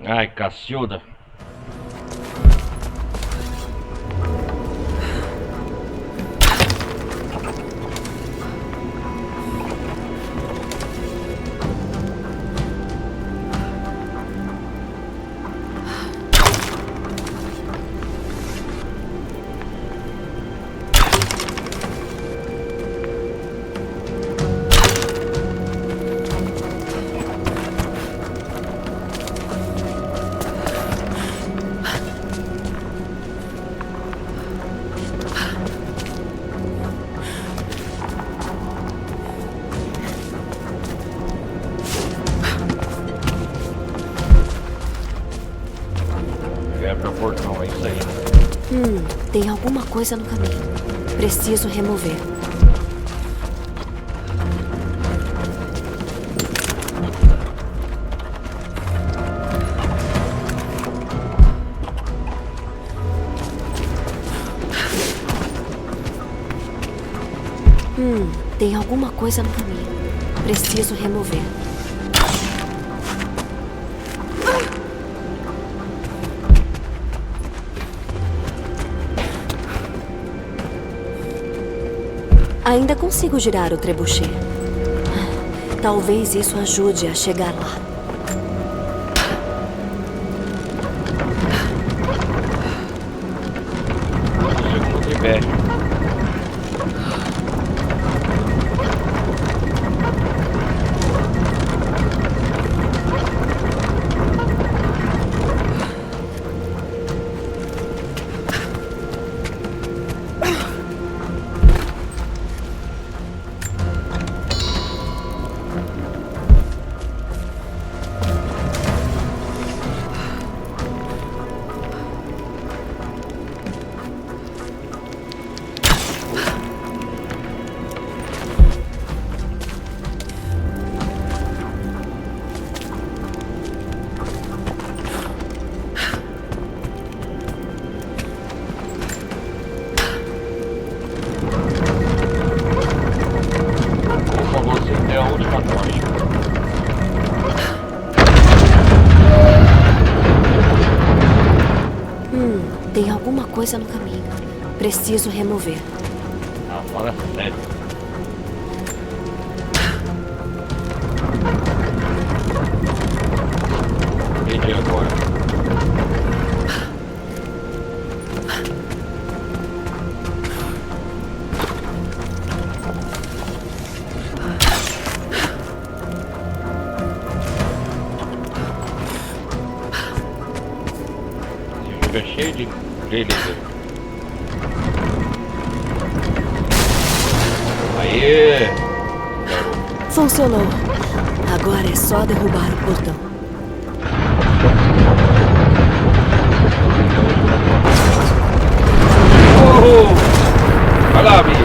Ai, Cacilda. Quebra o portão, é isso aí. Tem alguma coisa no caminho. Preciso remover. Tem alguma coisa no caminho. Preciso remover. Ainda consigo girar o trebuchet. Talvez isso ajude a chegar lá. Segundo tripé. É a última tocha. Tem alguma coisa no caminho. Preciso remover. Ah, fala sério. Entendi agora. Fica cheio de grelha. Aê! Funcionou. Agora é só derrubar o portão. Vai lá, amigo.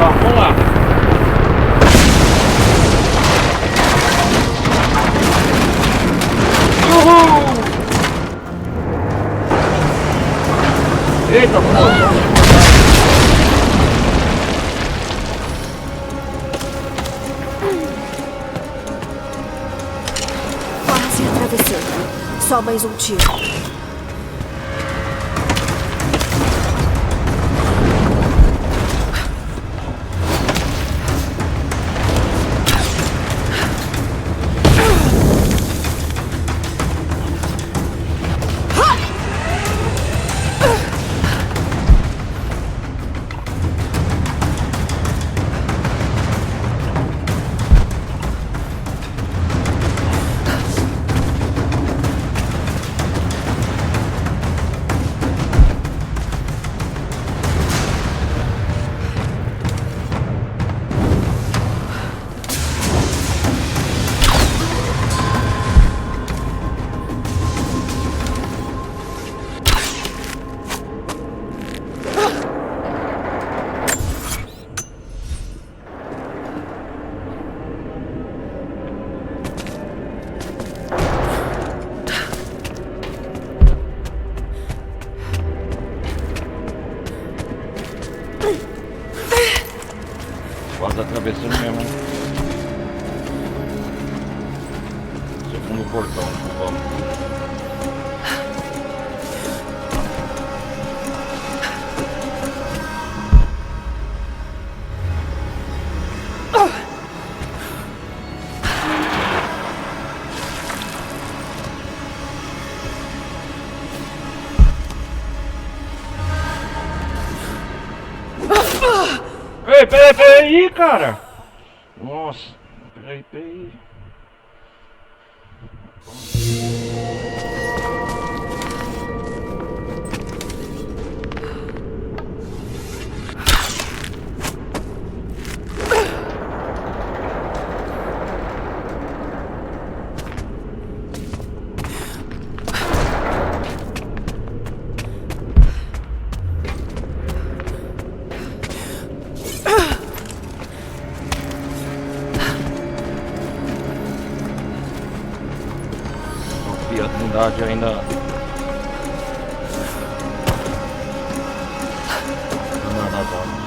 Vamos lá. Eita, pô! Só mais um tiro. Quase atravessando mesmo. Segundo portão, vamos. Peraí, cara! Nossa, peraí. A Trindade ainda não é nas almas.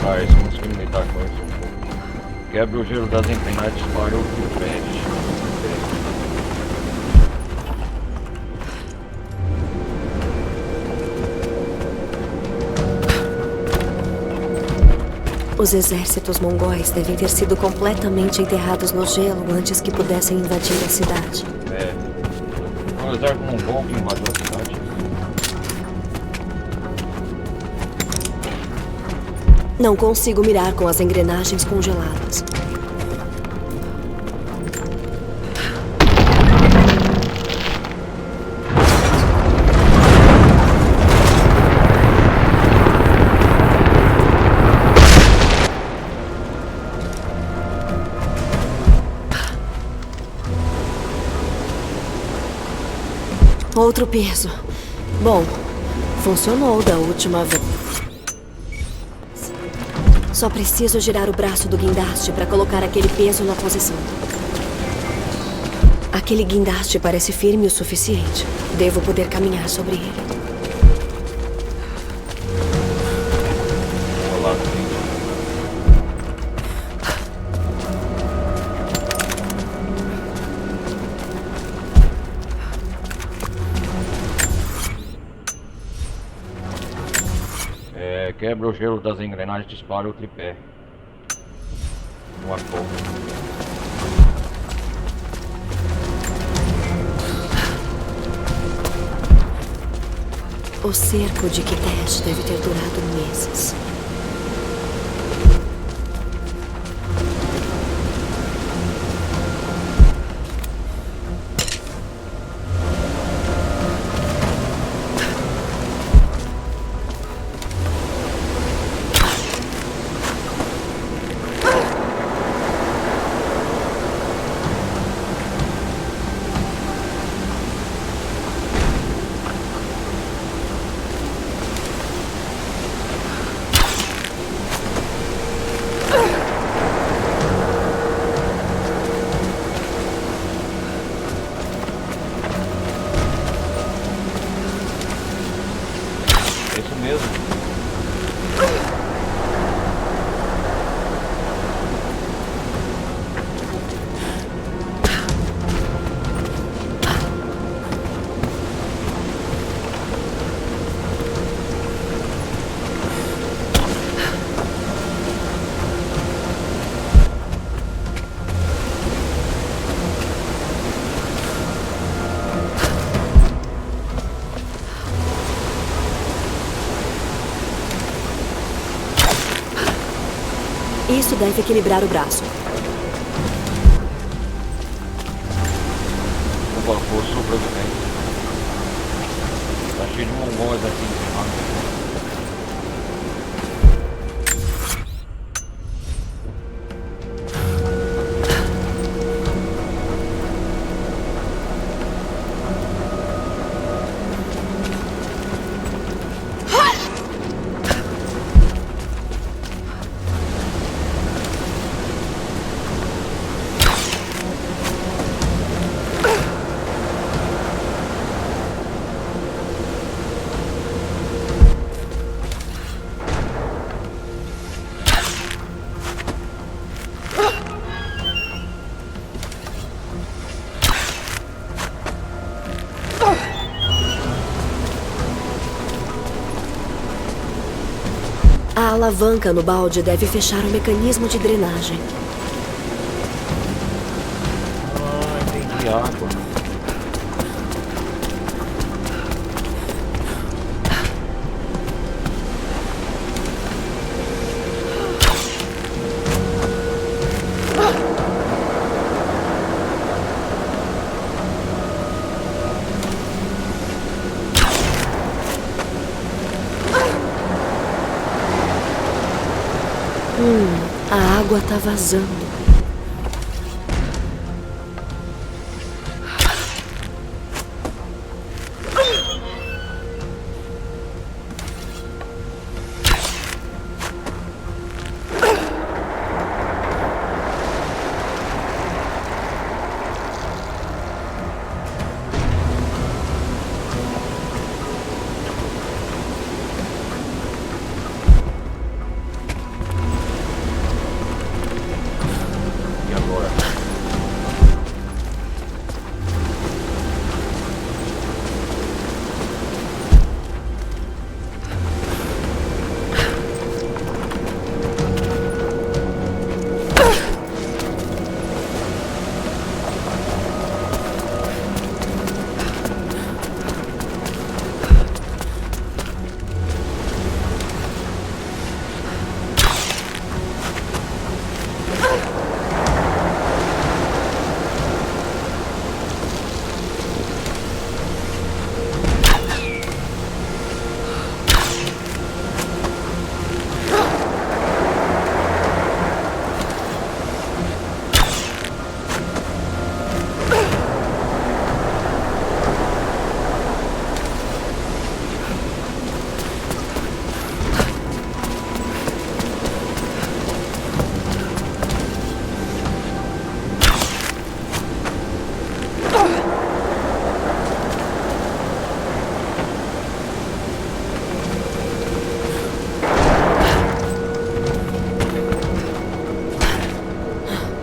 Vamos experimentar com isso um pouco. Quebra o gelo das engrenagens para o tripé. Os exércitos mongóis devem ter sido completamente enterrados no gelo antes que pudessem invadir a cidade. O exército mongol que invadiu a cidade. Não consigo mirar com as engrenagens congeladas. Outro peso. Bom, funcionou da última vez. Só preciso girar o braço do guindaste para colocar aquele peso na posição. Aquele guindaste parece firme o suficiente. Devo poder caminhar sobre ele. Quebra o gelo das engrenagens e dispara o tripé. No arco. O cerco de Kitesh deve ter durado meses. Isso deve equilibrar o braço. Opa, força sobrevivente. Tá cheio de mongóis aqui em cima. A alavanca no balde deve fechar o mecanismo de drenagem. Ah, entendi. Água. A água tá vazando.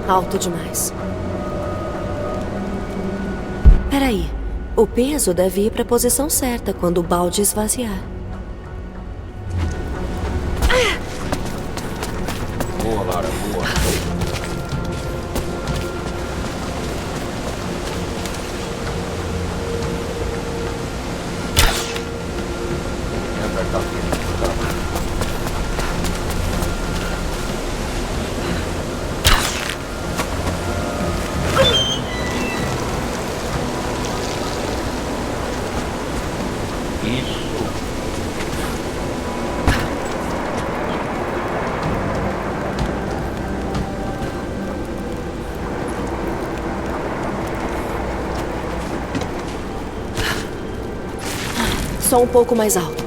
Alto demais. Peraí. O peso deve ir para a posição certa quando o balde esvaziar. Boa, Lara, boa. Isso. Só um pouco mais alto.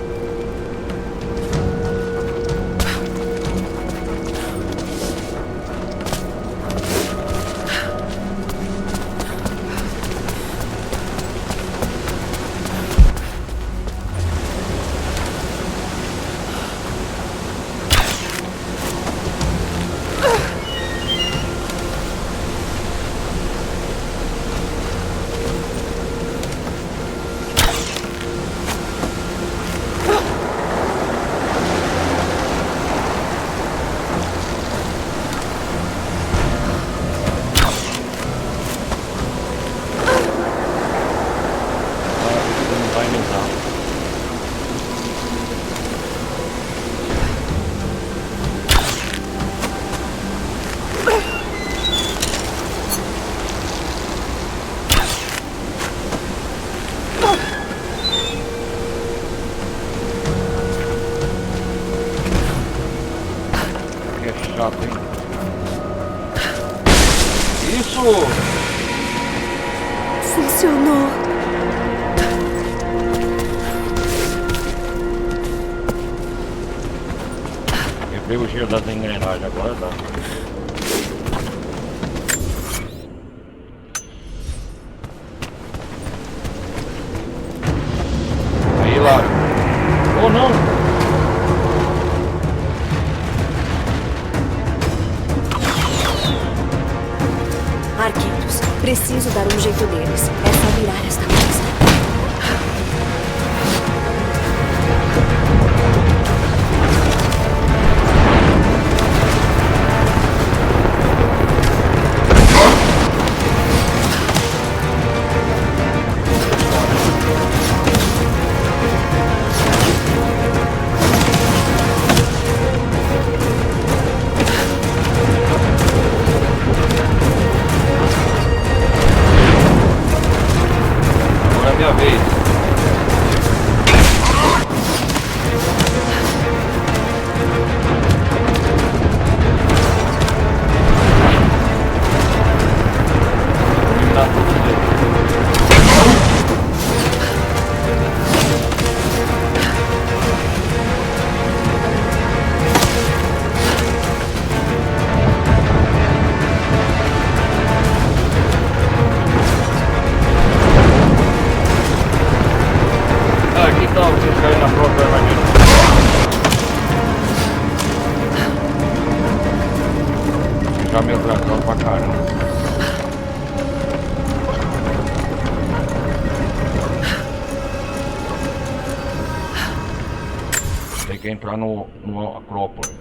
Isso! Funcionou. Quebrei o giro das engrenagens agora, tá? Aí lá. Oh não! Arqueiros, preciso dar um jeito neles. É só virar esta coisa. Minha vez. Tá tudo bem. Que tal vocês caírem na própria armadilha? Já me atrasou pra caramba. Tem que entrar no Acrópole.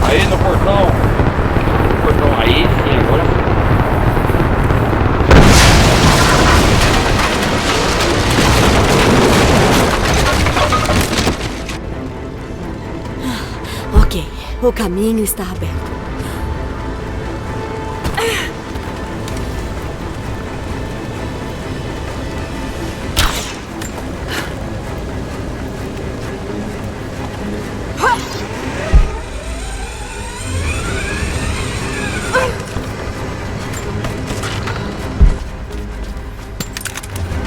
Aí no portão. Aí sim, agora sim. Ok, o caminho está aberto.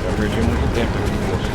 Já perdi muito tempo aqui com você.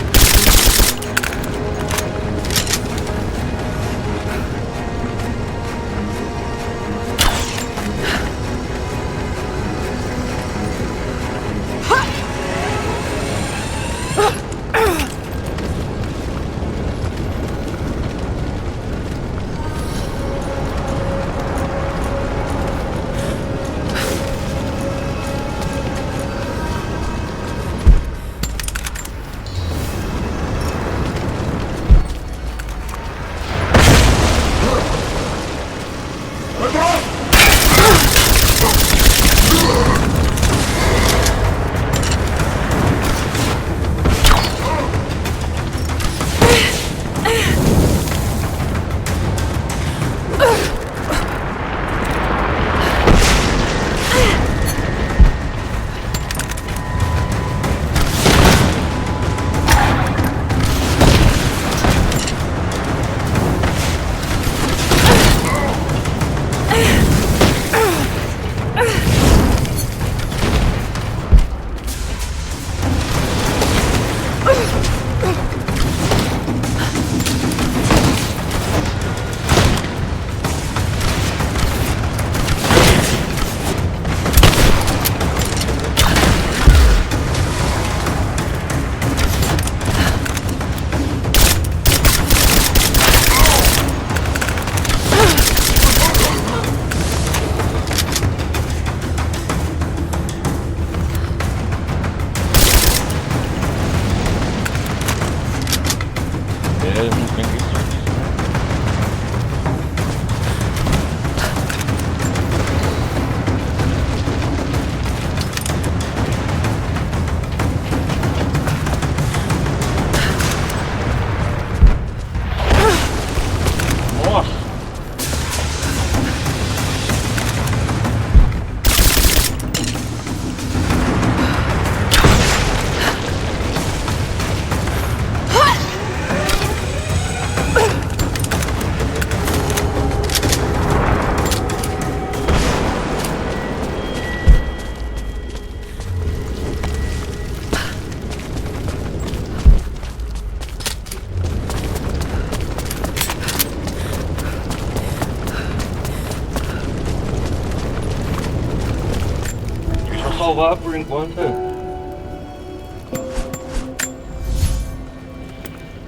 salvar por enquanto.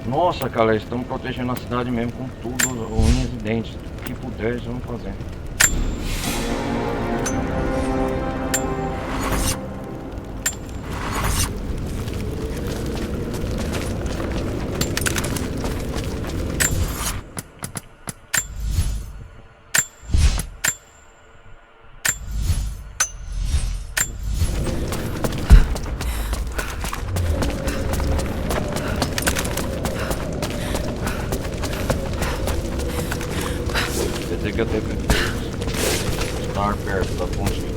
Nossa, cara, eles estão protegendo a cidade mesmo com tudo, unhas e dentes. O que puder, eles vão fazer. Que eu tenho que estar perto da ponte.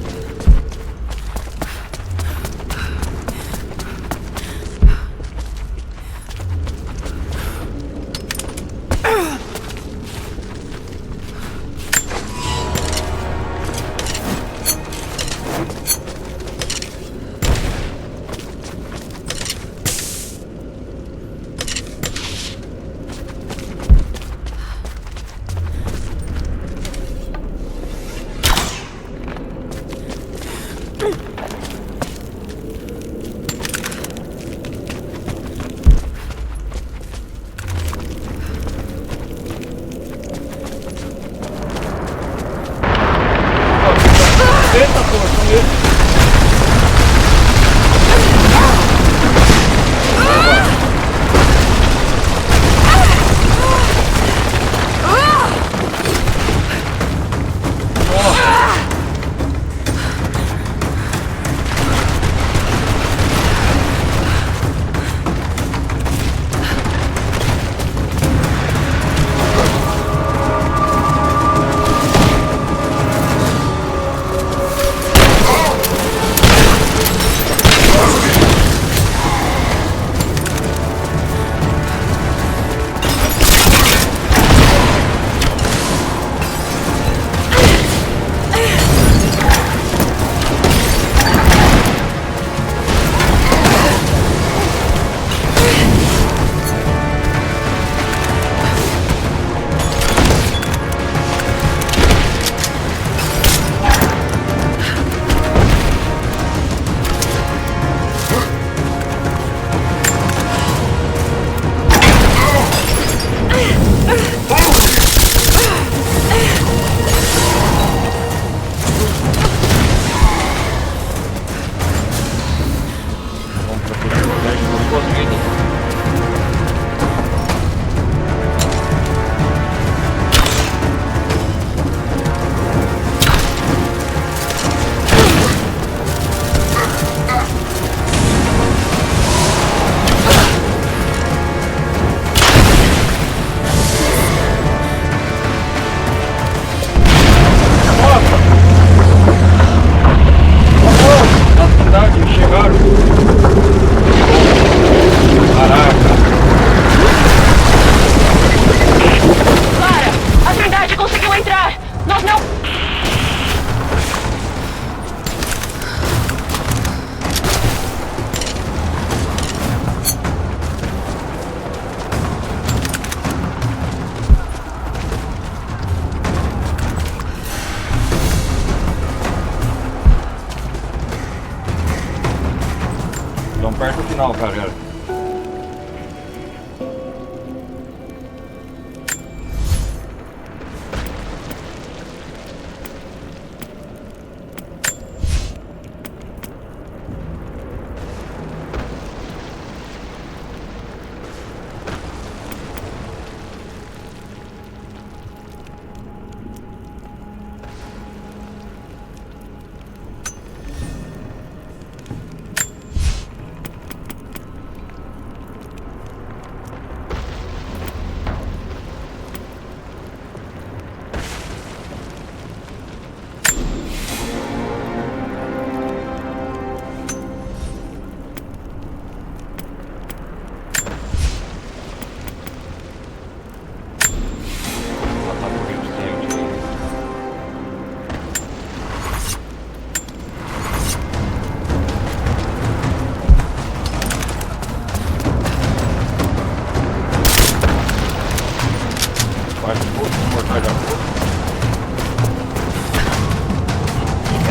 Perto do final, cara.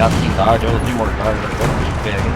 É a cidade, é os imortais, agora o bicho pega, hein?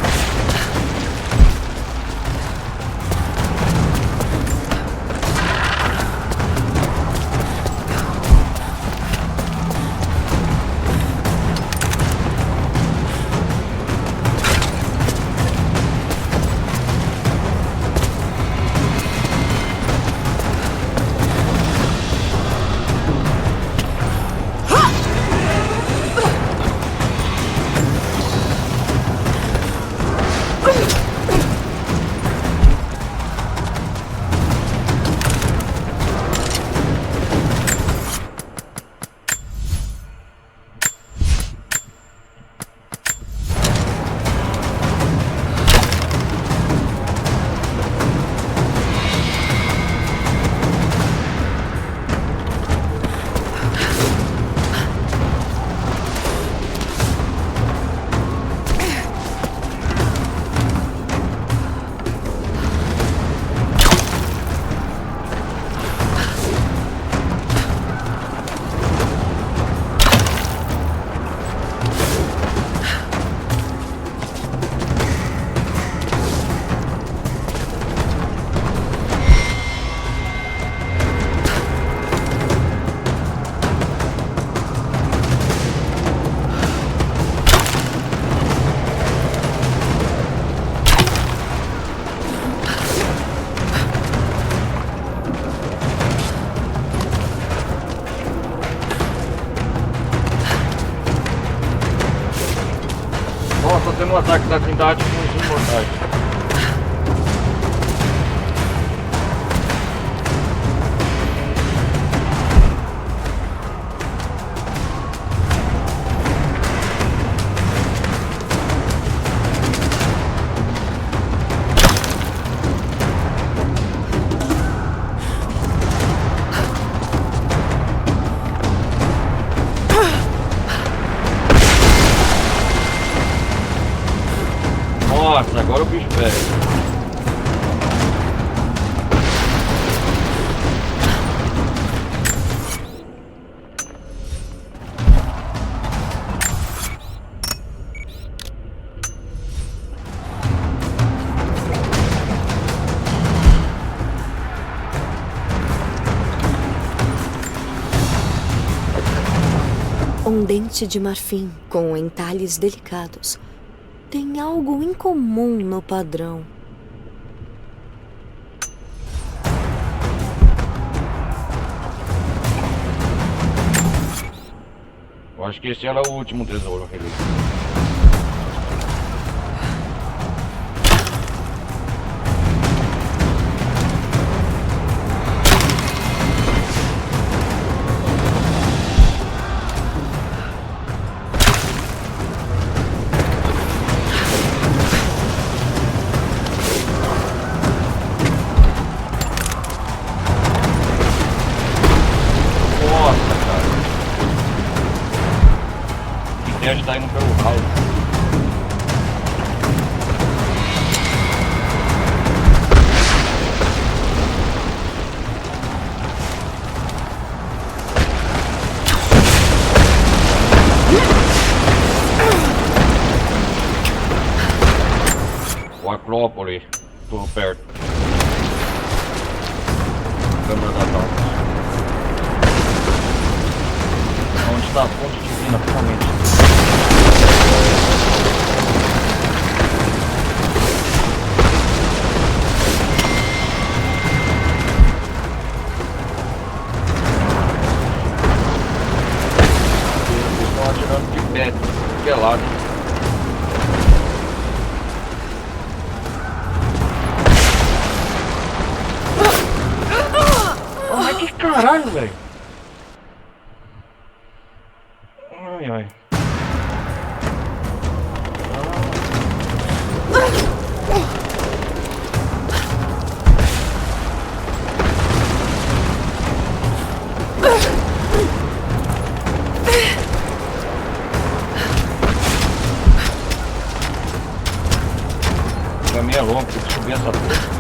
Nossa, tendo um ataque da Trindade com os imortais. Nossa, agora o bicho pega. Um dente de marfim com entalhes delicados. Tem algo incomum no padrão. Eu acho que esse era o último tesouro, Relíquia. Ele está indo pelo ralo. O Acrópole, tudo perto. Câmara da Dalmas. Onde está a fonte divina, finalmente? Estão atirando de pé, que é lado. Ai, que caralho, velho. Ai, ai. O caminho é longo, tem que subir essa porra.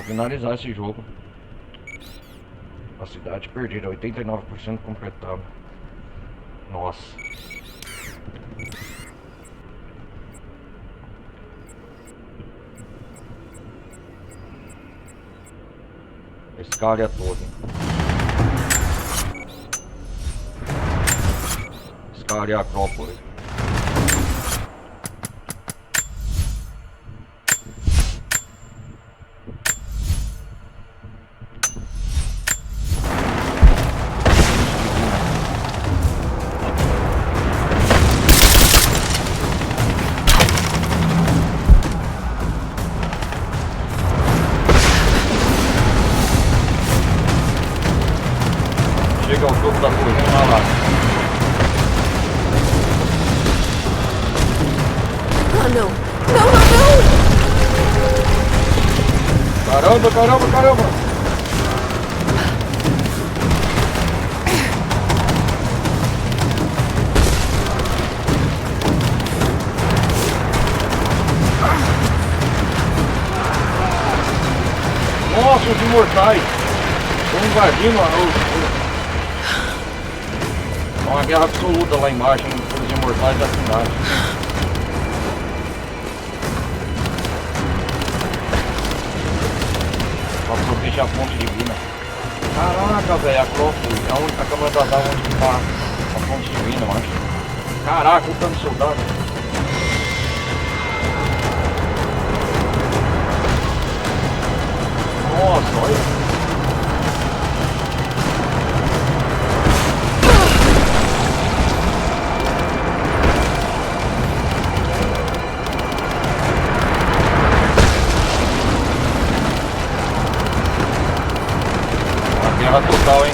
finalizar esse jogo. A cidade perdida, 89% completado. Nossa. Esse cara é todo. Esse cara é a Acrópole. Chega ao topo da torre, vamos lá. Ah, não! Não, não, não! Caramba, caramba, caramba! Nossa, os imortais! Estão invadindo a... É uma guerra absoluta lá embaixo, pelos imortais da cidade. Pra proteger a fonte divina. Caraca, velho, a Acrópole é a única câmara da Dal onde tá a fonte divina, eu acho. Caraca, o tanto de soldado. Nossa, olha. Guerra total, hein?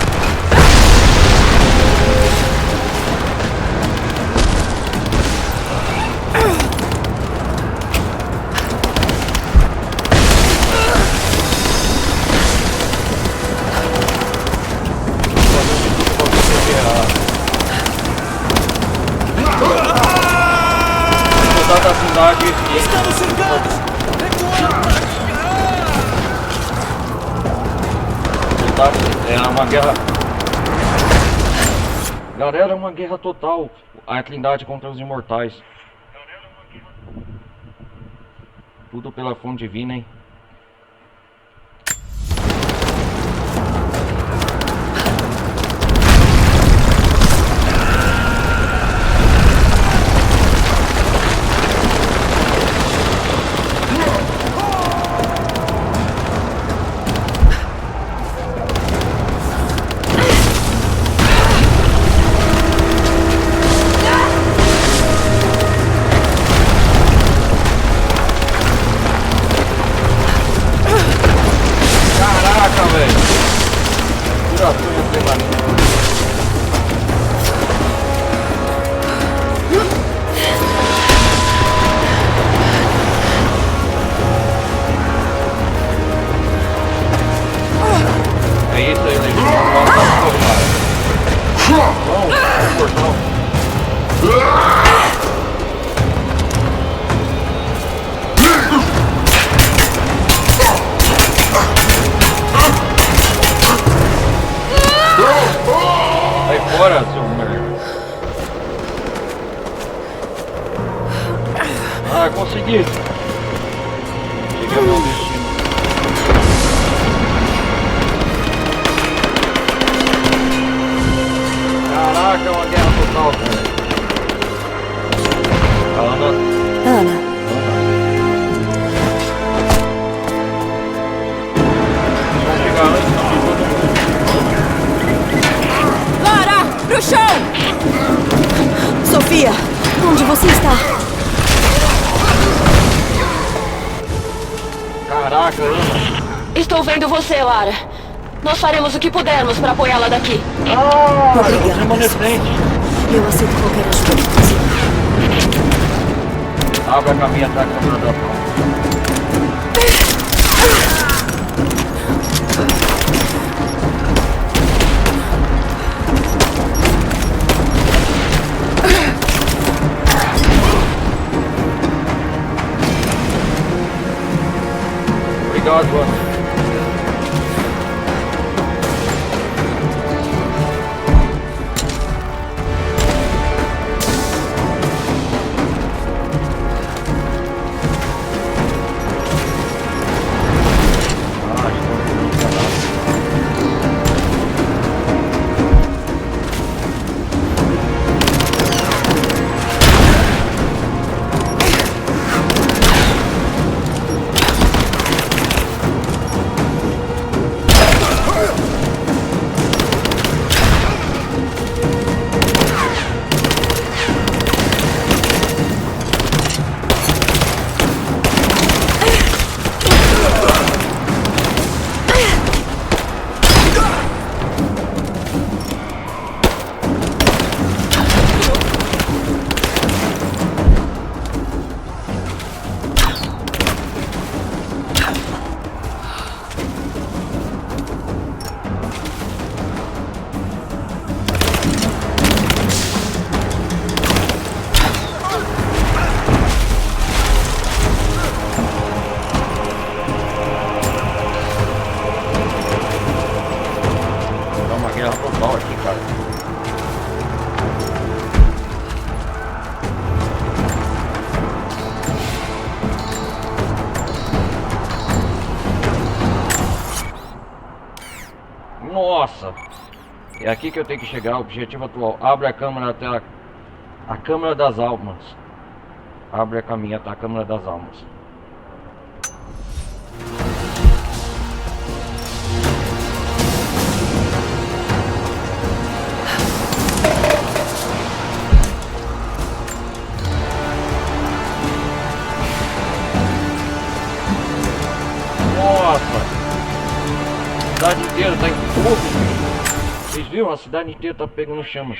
Soldado da cidade. Estamos cercados! É uma guerra. Galera, é uma guerra total. A Trindade contra os imortais. Tudo pela fonte divina, hein? Ah, consegui! Cheguei ao meu destino. Caraca, é uma guerra total, velho. Ana. Vamos chegar antes de todo mundo. Lara, pro chão! Sofia, onde você está? Caraca, Ana. Estou vendo você, Lara. Nós faremos o que pudermos para apoiá-la daqui. Ah, obrigada. Remanescente. Eu aceito qualquer ajuda que você. Abre a caminho atrás da câmara da pau. Obrigado, Ana. guerra total aqui, cara. Nossa! É aqui que eu tenho que chegar. Objetivo atual: abre a câmara até a Câmara das Almas. Abre a caminho até a Câmara das Almas. Nossa! A cidade inteira tá em fogo, gente. Vocês viram? A cidade inteira tá pegando chamas.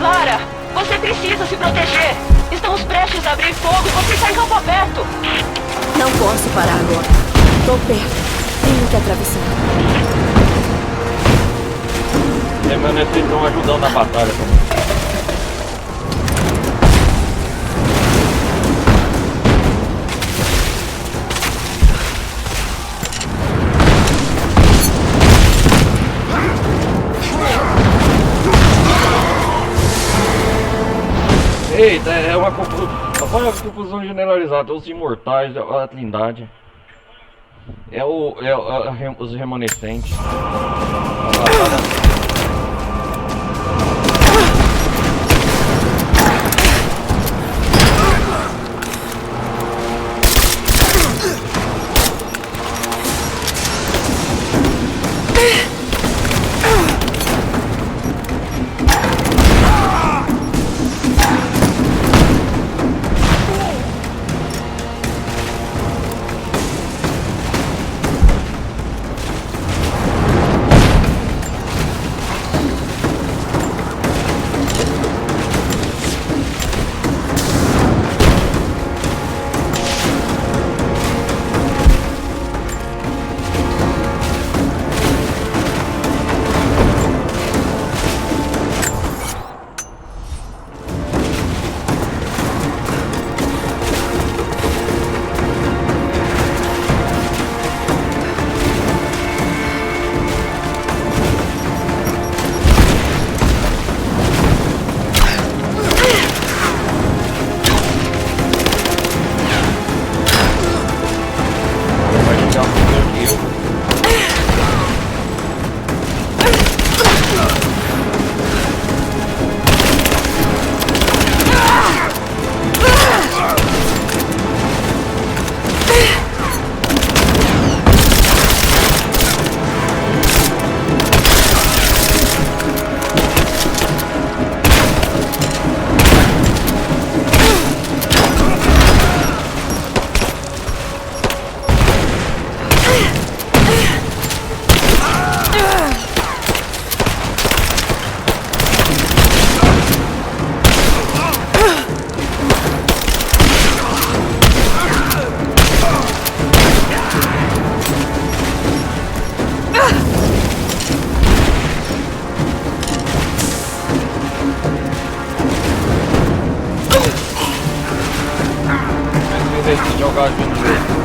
Lara, você precisa se proteger. Estamos prestes a abrir fogo e você está em campo aberto. Não posso parar agora. Tô perto. Tenho que atravessar. Lembrando que eles estão ajudando na batalha também. Eita, é uma confusão generalizada. Os imortais, a Trindade, os remanescentes. Jogar de novo.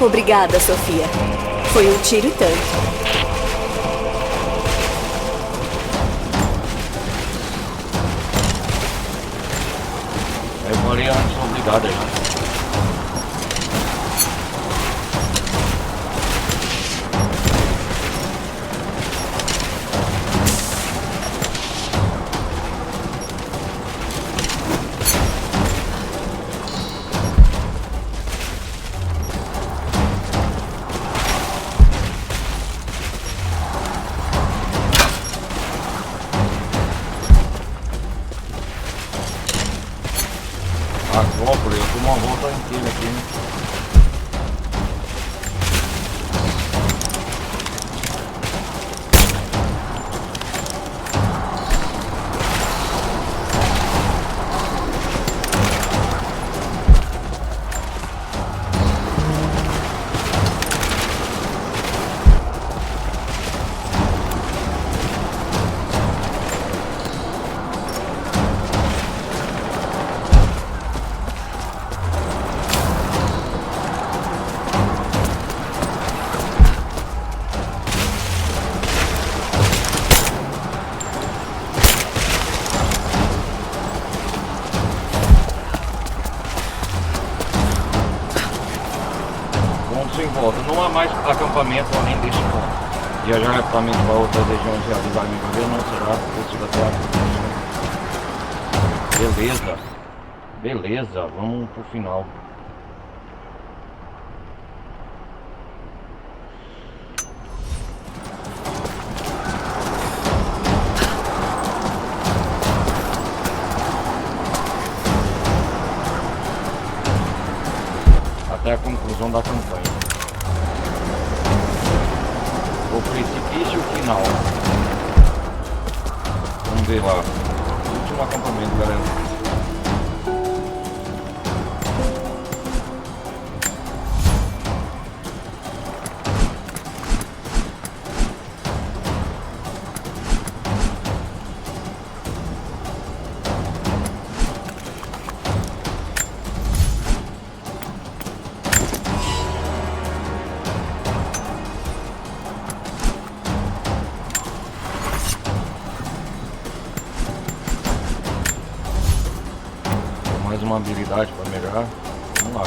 Obrigada, Sofia. Foi um tiro e tanto. Eu falei antes, obrigado aí. isso em volta. Não há mais acampamento além deste ponto. Viajar rapidamente para outras regiões e avisar meu governo não será possível até a... Beleza. Beleza, vamos pro final. Até a conclusão da campanha. O precipício final. Vamos ver lá. Último acampamento, galera. Uma habilidade para melhorar. Vamos lá.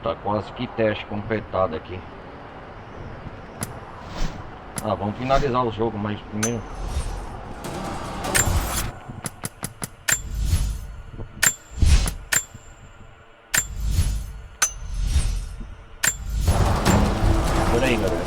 Tá quase que teste completado aqui. Vamos finalizar o jogo, mas primeiro... Pera aí, galera.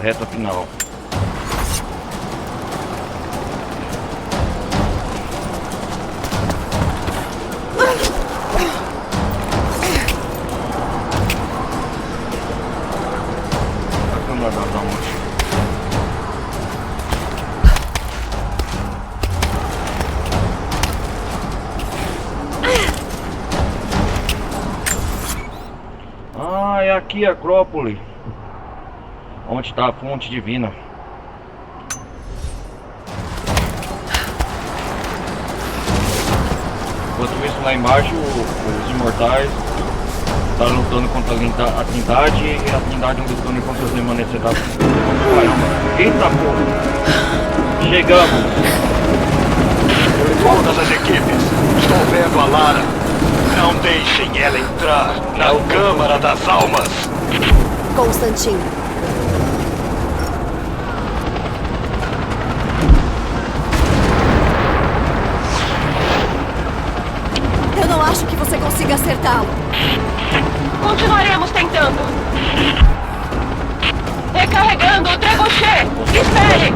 Reta final. É aqui a Acrópole. Onde está a fonte divina? Enquanto isso, lá embaixo, os imortais estão lutando contra a Trindade e a Trindade lutando contra os remanescentes da... Eita porra! Chegamos! Todas as equipes, estou vendo a Lara. Não deixem ela entrar na Câmara das Almas. Constantino. Acho que você consiga acertá-lo. Continuaremos tentando. Recarregando o trebuchet. Espere!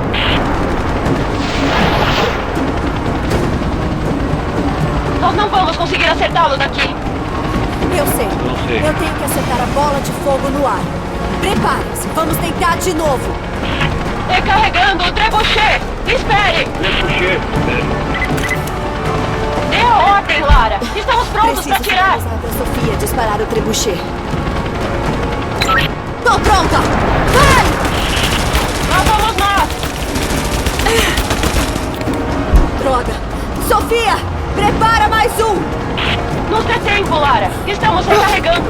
Nós não vamos conseguir acertá-lo daqui. Eu sei. Eu tenho que acertar a bola de fogo no ar. Prepare-se. Vamos tentar de novo. Recarregando o trebuchet. Espere! Trebuchet. Dê a ordem, Lara! Estamos prontos para tirar! Preciso para Sofia disparar o trebuchet. Tô pronta! Vai! Lá vamos nós! Droga! Sofia! Prepara mais um! Nos dê tempo, Lara! Estamos recarregando!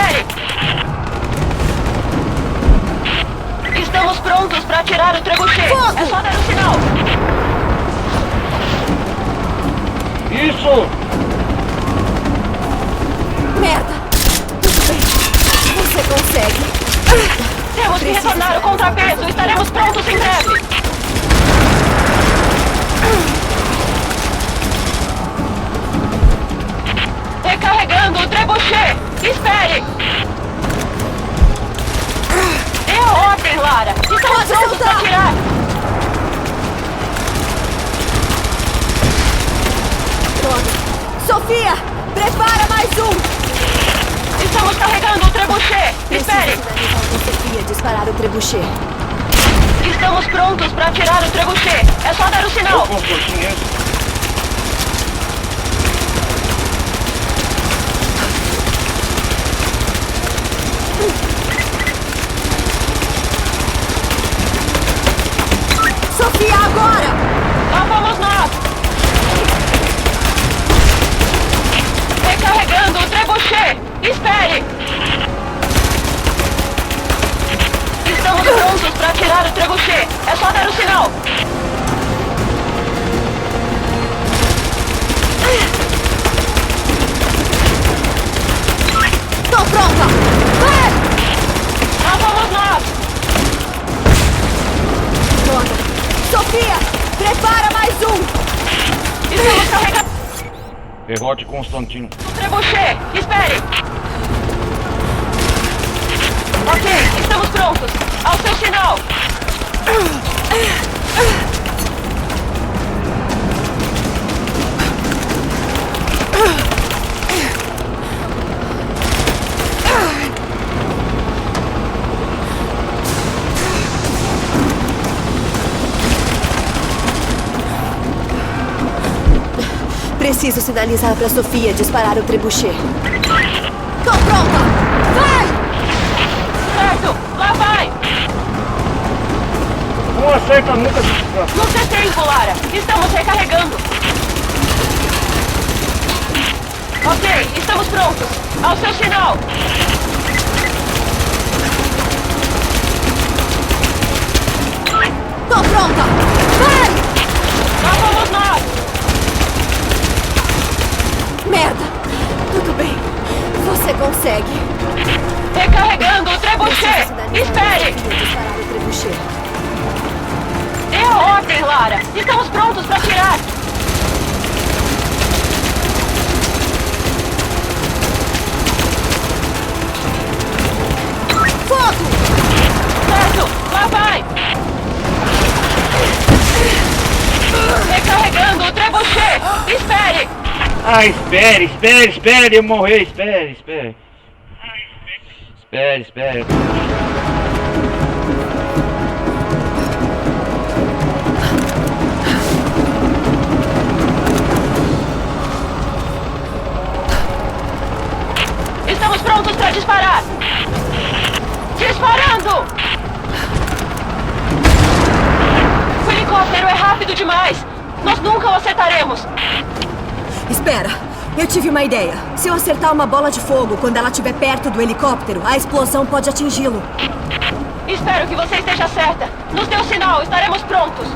Espere! Estamos prontos para atirar o trebuchet. Fogo! É só dar o sinal. Isso! Merda! Tudo bem. Você consegue. Temos que retornar o contrapeso. Estaremos prontos em breve. Recarregando o trebuchet. Espere! Dê a ordem, Lara. Estamos prontos para atirar. Sofia, prepara mais um! Estamos carregando o trebuchet. Espere! Sofia, disparar o trebuchet. Estamos prontos para atirar o trebuchet. É só dar o sinal. Sofia, agora! Lá vamos nós. Recarregando o trebuchet. Espere! Estamos prontos para atirar o trebuchet. É só dar o sinal. Tô pronta! Vai! Lá vamos nós. Droga! Sofia, prepara mais um! Estamos carregando Derrote Constantino. o trebuchet. Espere! Ok, estamos prontos. Ao seu sinal. Preciso sinalizar pra Sofia disparar o trebuchet. Tô pronta! Vai! Certo, lá vai. Não acerta nunca. Não tem tempo, Lara. Estamos recarregando. Ok, estamos prontos. Ao seu sinal. Tô pronta! Vai! Lá vamos nós. Merda! Tudo bem. Você consegue. Recarregando o trebuchet. Espere! Disparar o trebuchet. Dê a ordem, Lara. Estamos prontos para atirar. Fogo! Certo, lá vai. Recarregando o trebuchet. Espere! Ah, espere, eu morrer, espere. Espere. Estamos prontos para disparar. Disparando! O helicóptero é rápido demais. Nós nunca o acertaremos. Espera, eu tive uma ideia. Se eu acertar uma bola de fogo quando ela estiver perto do helicóptero, a explosão pode atingi-lo. Espero que você esteja certa. Nos dê o sinal, estaremos prontos.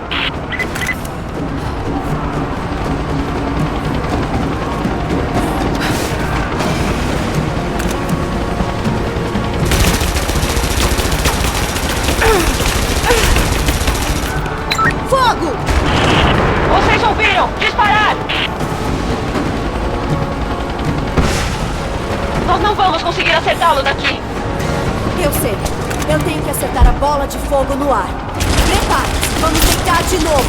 Fogo! Vocês ouviram? Disparar! Nós não vamos conseguir acertá-lo daqui. Eu sei. Eu tenho que acertar a bola de fogo no ar. Prepare-se, vamos tentar de novo.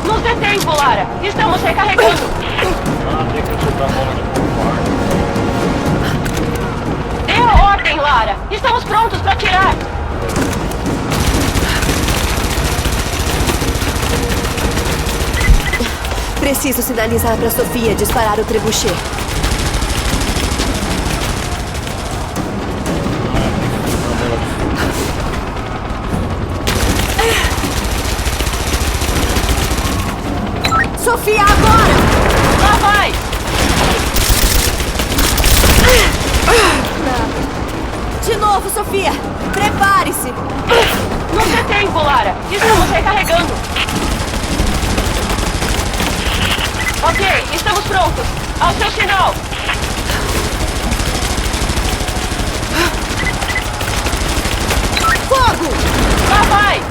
Nos dê tempo, Lara. Estamos recarregando. Tem que acertar a bola de fogo no ar. Dê a ordem, Lara. Estamos prontos para atirar. Preciso sinalizar para Sofia disparar o trebuchet. Sofia, agora! Lá vai! Nada. Ao seu sinal! Fogo! Lá vai!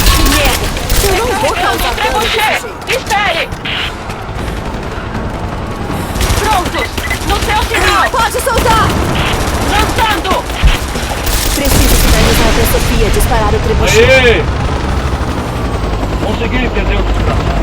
Que merda! Eu não vou causar dano desse trebuchet! jeito. Espere! Prontos! No seu sinal! Pode soltar! Lançando! Preciso sinalizar pra Sofia disparar o trebuchet. Aê! Consegui entender o desgraçado.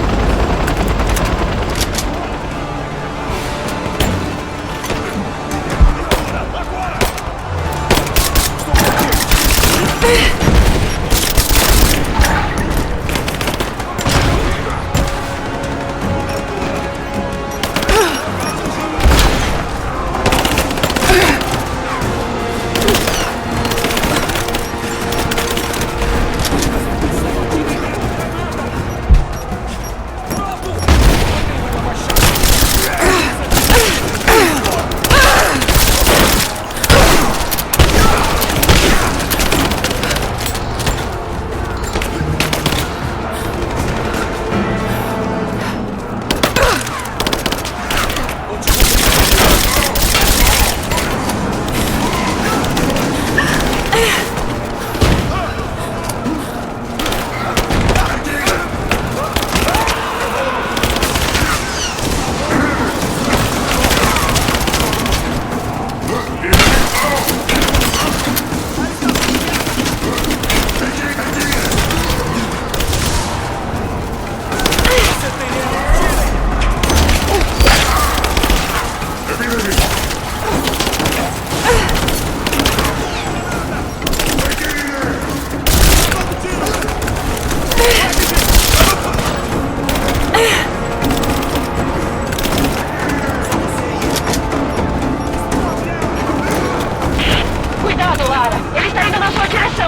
Cuidado, Lara! Ele está indo na sua direção!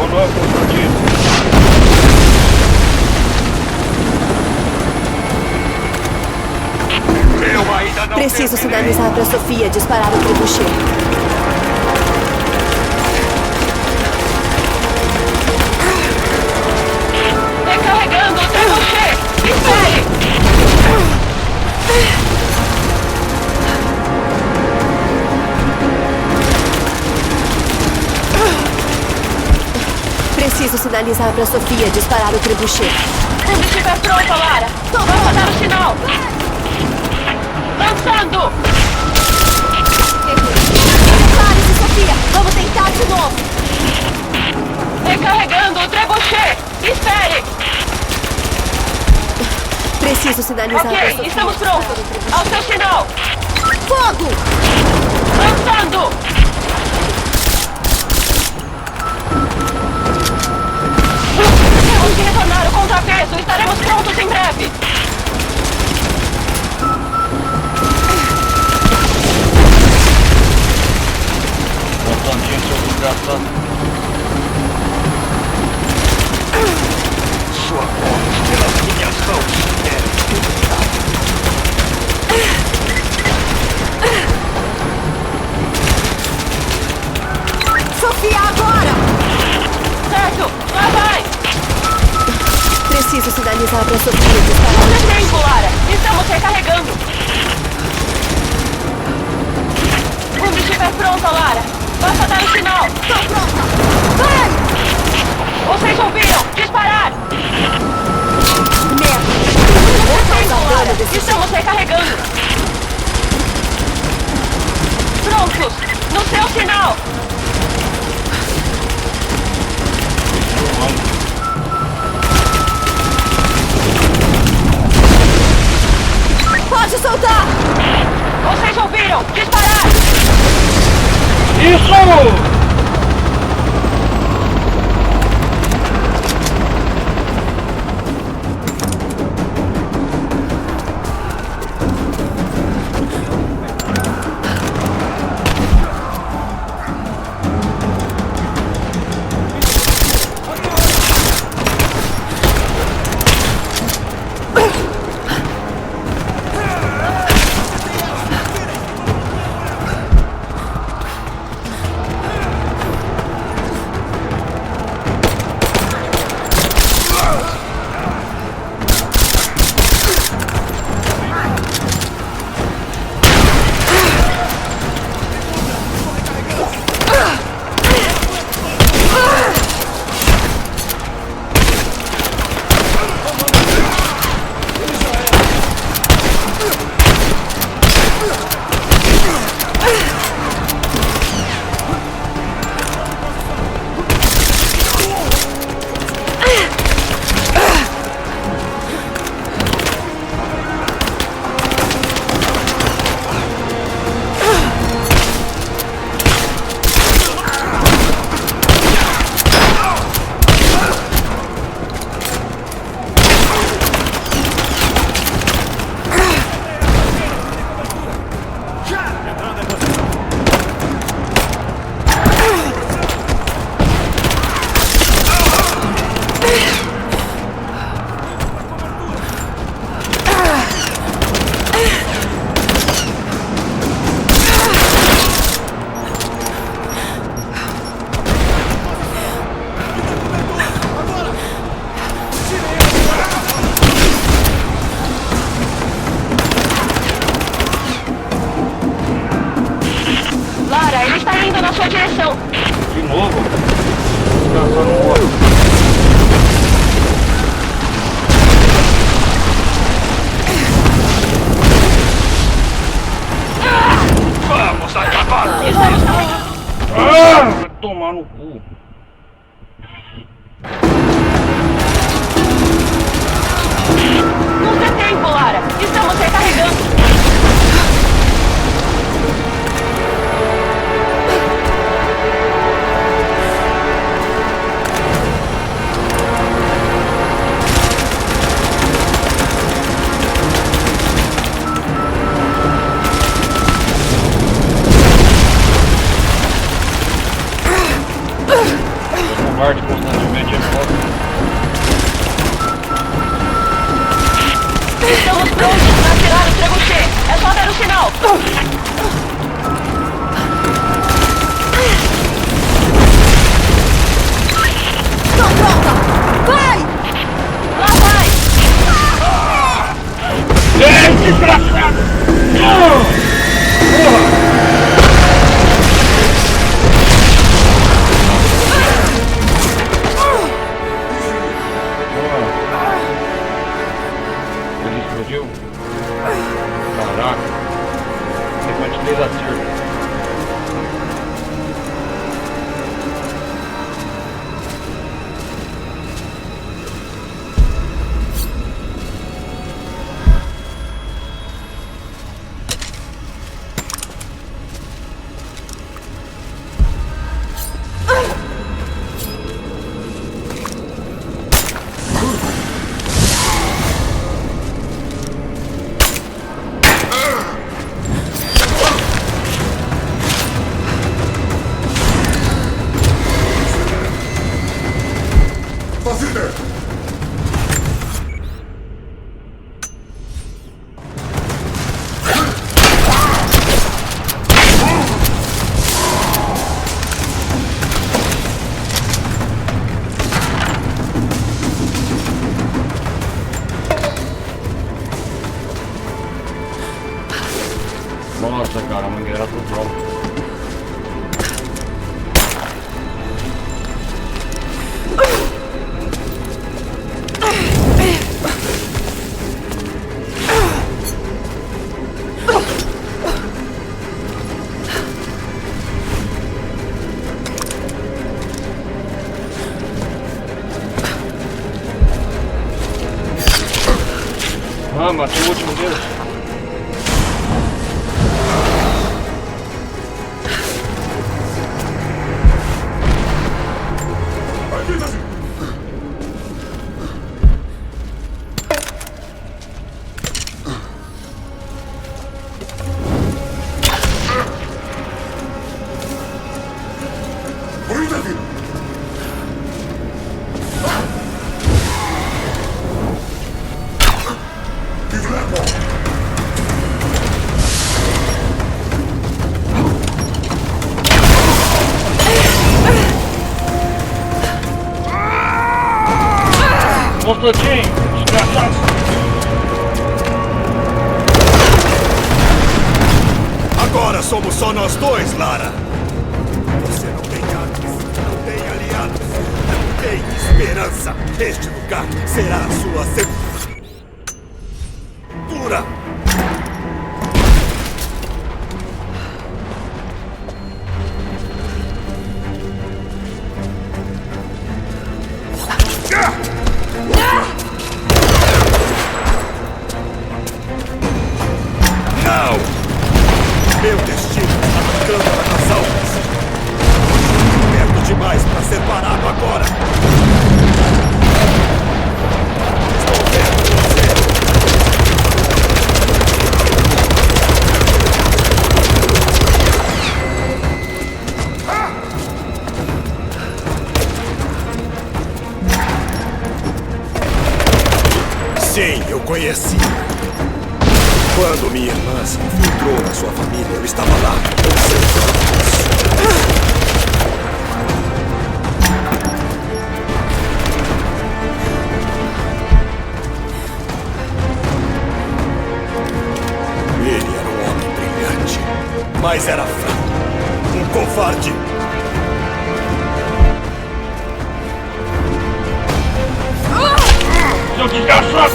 Ou não é construtivo? Eu ainda não Preciso terminei. sinalizar pra Sofia disparar o trebuchet. Recarregando o trebuchet! Espere! Preciso sinalizar pra Sofia disparar o trebuchet. Quando estiver pronta, Lara! Vamos dar o sinal! Lançando! Prepare-se, Sofia! Vamos tentar de novo! Recarregando o trebuchet! Espere! Preciso sinalizar pra Ok, Sofia. estamos prontos! Ao seu sinal! Fogo! Lançando! Temos que retornar o contrapeso! Estaremos prontos em breve! Constantino, seu desgraçado. Sua morte pelas minhas mãos é Sofia, agora! Certo! Lá vai! Preciso sinalizar pra Sofia disparar o Não tem tempo, Lara! Estamos recarregando! Quando estiver pronta, Lara! Basta dar o sinal! Tô pronta! Vai! Vocês ouviram? Disparar! Merda! Não Vou tem causar tempo, dano Lara! desse Estamos recarregando! Prontos! No seu sinal! Pode soltar! Vocês ouviram? Disparar! Isso! Vai tomar no cu. Não dá tempo, Lara. Estamos recarregando. Bombarde constantemente é foda. Estamos prontos para atirar o trebuchet. É só dar o sinal. Tô pronta! Vai! Lá vai! Ei, desgraçado! Porra! Ele explodiu? Caraca! Levante 3 acertos. Nossa, cara, a mangueira total. Ah, matei o último deles. Constantin, desgraçado! Agora somos só nós dois, Lara. Você não tem armas, não tem aliados, não tem esperança. Este lugar será a sua sepultura. Não! Meu destino está na Câmara das Almas. Perto demais para ser parado agora. Estou vendo você. Sim, eu conheci. Quando minha irmã se infiltrou na sua família, eu estava lá com 6 anos. Ele era um homem brilhante, mas era fraco, um covarde. Seu desgraçado!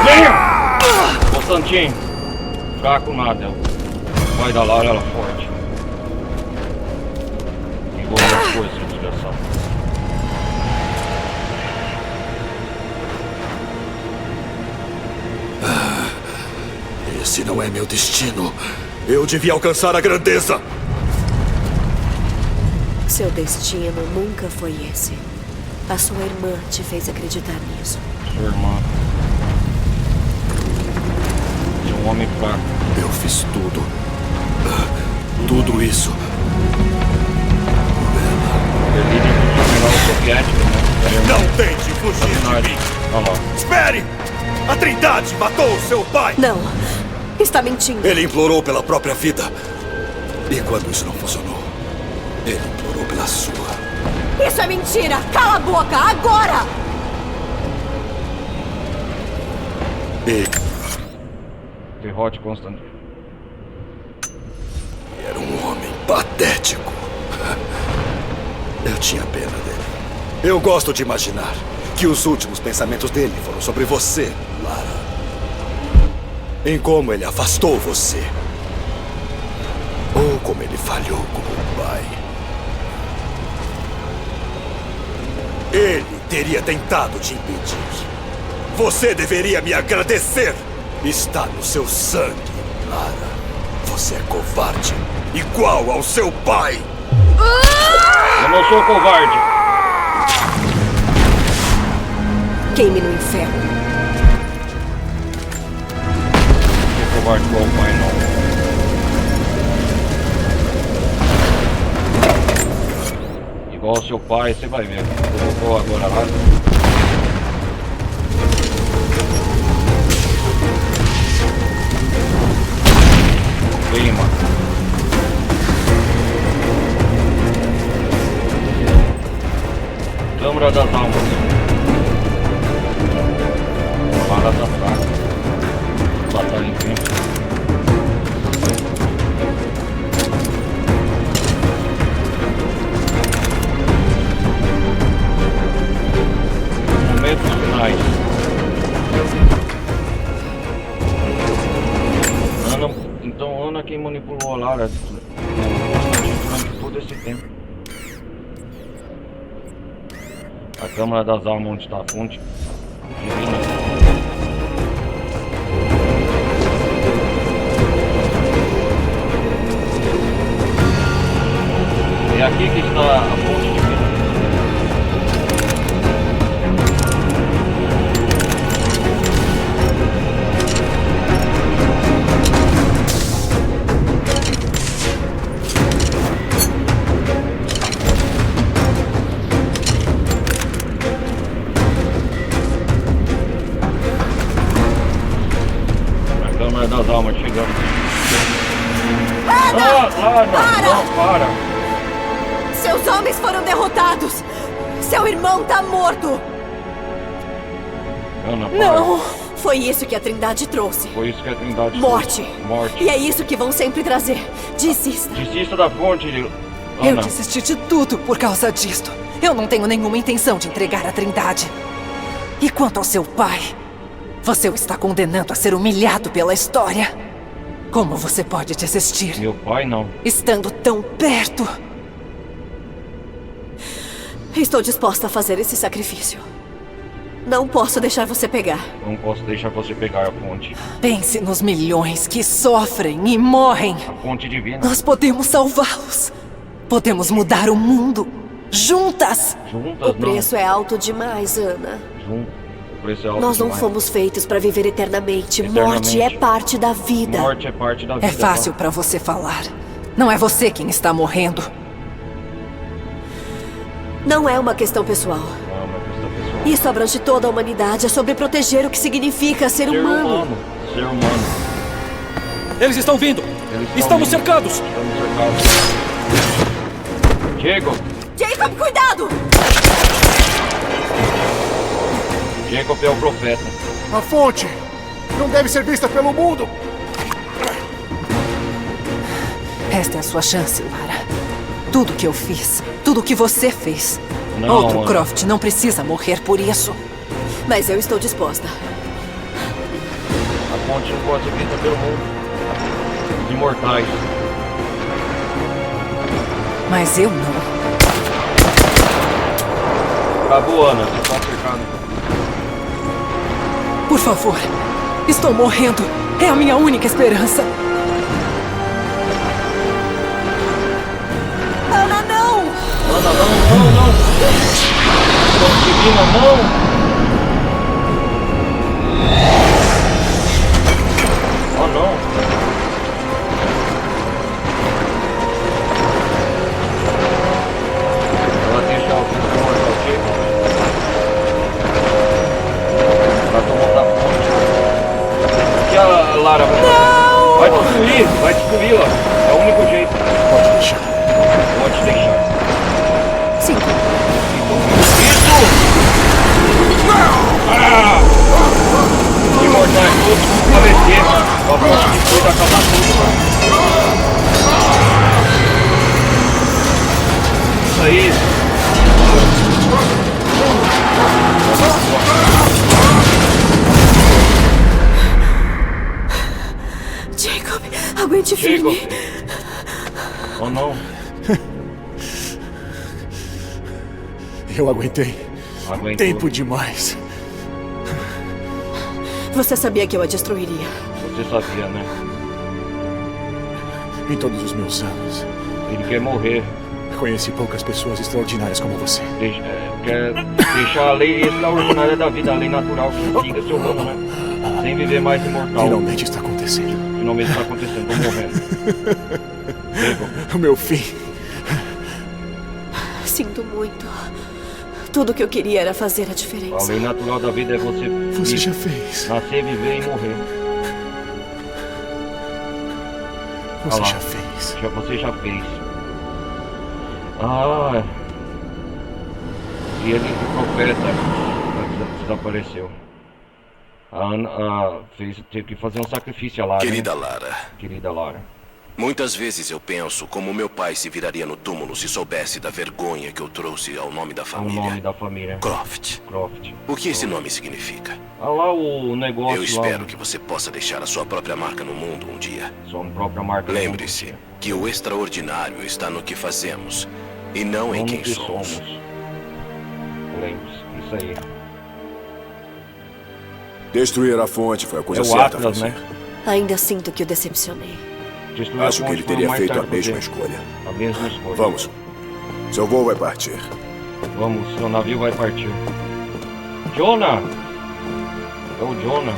Venha! Constantin, fraco nada. O pai da Lara era forte. Igual as coisas, desgraçado. Esse não é meu destino. Eu devia alcançar a grandeza. Seu destino nunca foi esse. A sua irmã te fez acreditar nisso. Sua irmã. É um homem fraco. Eu fiz tudo. Tudo isso. Ele líder do general soviético, né? Não tente fugir de mim. Olha lá. Espere! A Trindade matou seu pai! Não. Está mentindo. Ele implorou pela própria vida. E quando isso não funcionou, ele implorou pela sua. Isso é mentira! Cala a boca, agora! Derrote Constantino. Era um homem patético. Eu tinha pena dele. Eu gosto de imaginar que os últimos pensamentos dele foram sobre você, Lara. Em como ele afastou você. Ou como ele falhou como pai. Ele teria tentado te impedir. Você deveria me agradecer. Está no seu sangue, Lara. Você é covarde, igual ao seu pai. Eu não sou covarde. Queime no inferno. Não sou covarde igual o pai, não. Igual ao seu pai, você vai ver. Eu vou agora lá. Queima. Câmara das almas. Para da fraca. Batalha em tempo. Momentos finais. Então Ana quem manipulou a Lara durante todo esse tempo. A Câmara das Almas, onde está a fonte divina. É aqui que está a fonte divina. Das almas chegando. Para! Seus homens foram derrotados! Seu irmão tá morto! Ana, para. Não! Foi isso que a Trindade trouxe. Foi isso que a Trindade Morte. trouxe. Morte. E é isso que vão sempre trazer. Desista. Desista da fonte, Ana. Eu desisti de tudo por causa disto. Eu não tenho nenhuma intenção de entregar a Trindade. E quanto ao seu pai... Você o está condenando a ser humilhado pela história. Como você pode desistir? Meu pai não. Estando tão perto. Estou disposta a fazer esse sacrifício. Não posso deixar você pegar. Não posso deixar você pegar a fonte. Pense nos milhões que sofrem e morrem. A fonte divina. Nós podemos salvá-los. Podemos mudar o mundo. Juntas. Juntas, o preço é alto demais, Ana. Nós não fomos feitos para viver eternamente. Morte é parte da vida. Morte é parte da vida. É fácil para você falar. Não é você quem está morrendo. Não é uma questão pessoal. Não é uma questão pessoal. Isso abrange toda a humanidade. É sobre proteger o que significa ser humano. Ser humano. Eles estão vindo. Estamos cercados. Estamos cercados. Jacob. Jacob, cuidado! Jacob é o profeta. A fonte não deve ser vista pelo mundo. Esta é a sua chance, Lara. Tudo que eu fiz, tudo que você fez. Não, Outro Ana. Croft não precisa morrer por isso. Mas eu estou disposta. A fonte não pode ser vista pelo mundo. A Os imortais. Mas eu não. Acabou, Ana. Você está cercado. Por favor. Estou morrendo. É a minha única esperança. Ana, não! Ana, não! Divina, não! Oh, não! Ela deixa o Cristo mortal aqui. Pra tomar da ponte. Aqui a Lara vai destruir, ó. É o único jeito. Pode deixar. Pode deixar. Sim. Isso! Os imortais todos vão falecer. A morte de coisa acaba tudo. Isso aí. Jacob, aguente firme. Oh, não. Eu aguentei. Aguentou. Tempo demais. Você sabia que eu a destruiria. Você sabia, né? Em todos os meus anos, Ele quer morrer. conheci poucas pessoas extraordinárias como você. Quer deixar a lei extraordinária da vida, a lei natural que siga seu rumo, né? Sem viver mais imortal. Finalmente está acontecendo. Finalmente está acontecendo, tô morrendo. O meu fim. Sinto muito. Tudo que eu queria era fazer a diferença. A lei natural da vida é você... Você já fez. Nascer, viver e morrer. Você já fez. Você já fez. Ah... E ele, o profeta, desapareceu. A Ana teve que fazer um sacrifício a Lara. Querida Lara. Querida Lara. Muitas vezes eu penso como meu pai se viraria no túmulo se soubesse da vergonha que eu trouxe ao nome da família. O nome da família. Croft. O que esse nome significa? Ah lá o negócio. Eu espero que você possa deixar a sua própria marca no mundo um dia. Sua própria marca. Lembre-se que o extraordinário está no que fazemos e não em quem somos. Lembre-se, isso aí. Destruir a fonte foi a coisa certa a fazer. Né? Ainda sinto que o decepcionei. Acho que ele teria feito a mesma escolha. A mesma escolha. Vamos. Seu voo vai partir. Vamos, seu navio vai partir. Jonah! É o Jonah.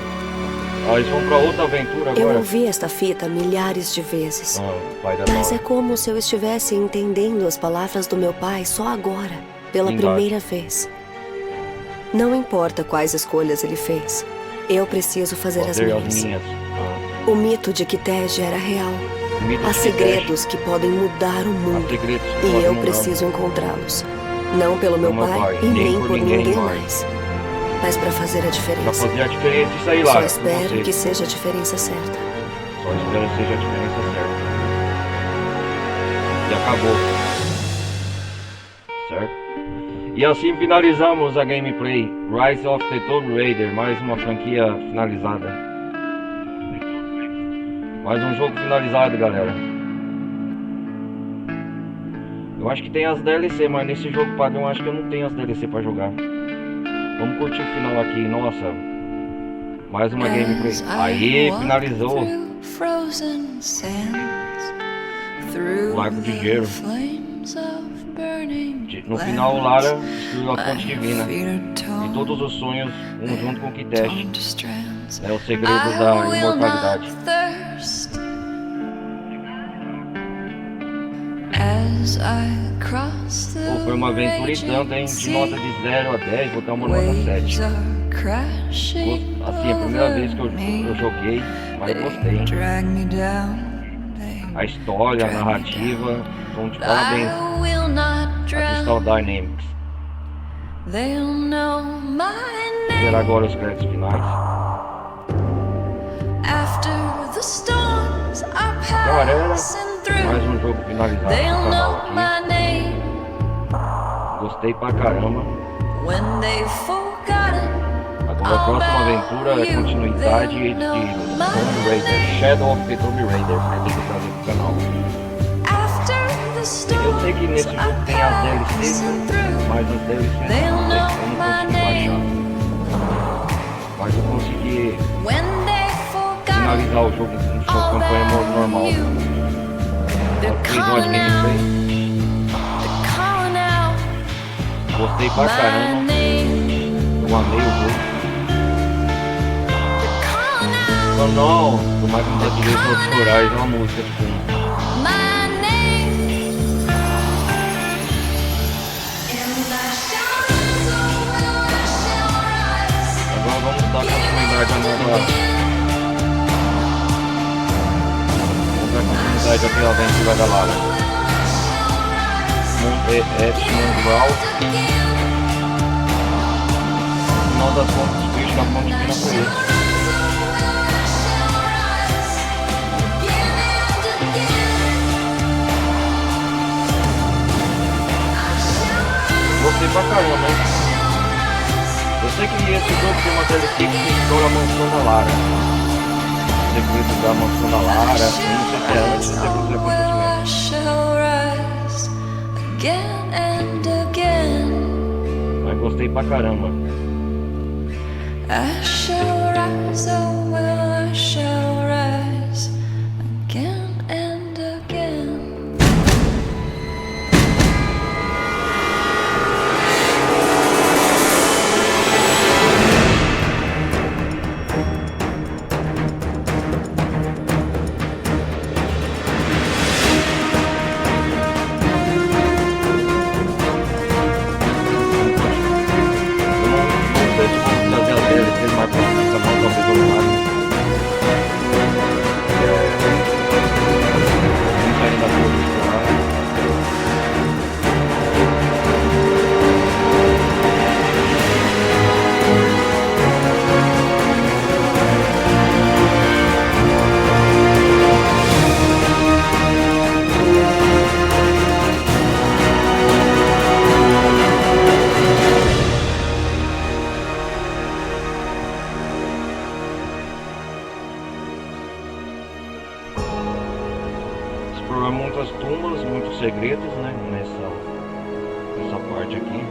Eles vão pra outra aventura agora. Eu ouvi esta fita milhares de vezes. Mas é como se eu estivesse entendendo as palavras do meu pai só agora, pela primeira vez. Não importa quais escolhas ele fez, eu preciso fazer as minhas. O mito de Kitej era real. Há segredos que podem mudar o mundo. E eu preciso encontrá-los. Não pelo meu pai e nem por ninguém mais. Mas para fazer a diferença. Pra fazer a diferença, isso aí, Lara. Só espero que seja a diferença certa. Só espero que seja a diferença certa. E acabou. Certo? E assim finalizamos a gameplay. Rise of the Tomb Raider. Mais uma franquia finalizada. Mais um jogo finalizado, galera. Eu acho que tem as DLC, mas nesse jogo padrão acho que eu não tenho as DLC pra jogar. Vamos curtir o final aqui, nossa. Mais uma gameplay. Aí, finalizou. Lago de Gelo. No final, Lara destruiu a fonte divina. E todos os sonhos, junto com Kitej. É o segredo da imortalidade. Pô, foi uma aventura e tanto, hein? De nota de 0 a 10, vou dar uma nota 7. Assim, a primeira vez que eu joguei, mas gostei, hein? A história, a narrativa, são de parabéns. A Crystal Dynamics. Vou ver agora os créditos finais. Galera, mais um jogo finalizado no canal aqui. Gostei pra caramba. A A próxima aventura é continuidade de Tomb Raider, Shadow of the Tomb Raider, que tem que trazer pro canal. Eu sei que nesse jogo tem as DLCs, mas as DLCs eu não consegui baixar. Mas eu consegui finalizar o jogo com sua campanha normal. Eu fiz uma gameplay. Gostei pra caramba. Eu amei o jogo. Oh não, do Máquina da Direita aos Corais é uma música de fundo. Agora vamos dar continuidade à nova. Vamos dar continuidade àquela aventura da Lara. Moongrau. No final das contas, os bichos da fonte de natureza. Gostei pra caramba, hein? Eu sei que esse jogo tem uma DLC que explora a mansão da Lara. O segredo da mansão da Lara, não sei se é antes do segredo do acontecimento. Mas gostei pra caramba. I shall rise, oh will I shall rise again and again. Explorar muitas tumbas, muitos segredos, né? Nessa parte aqui.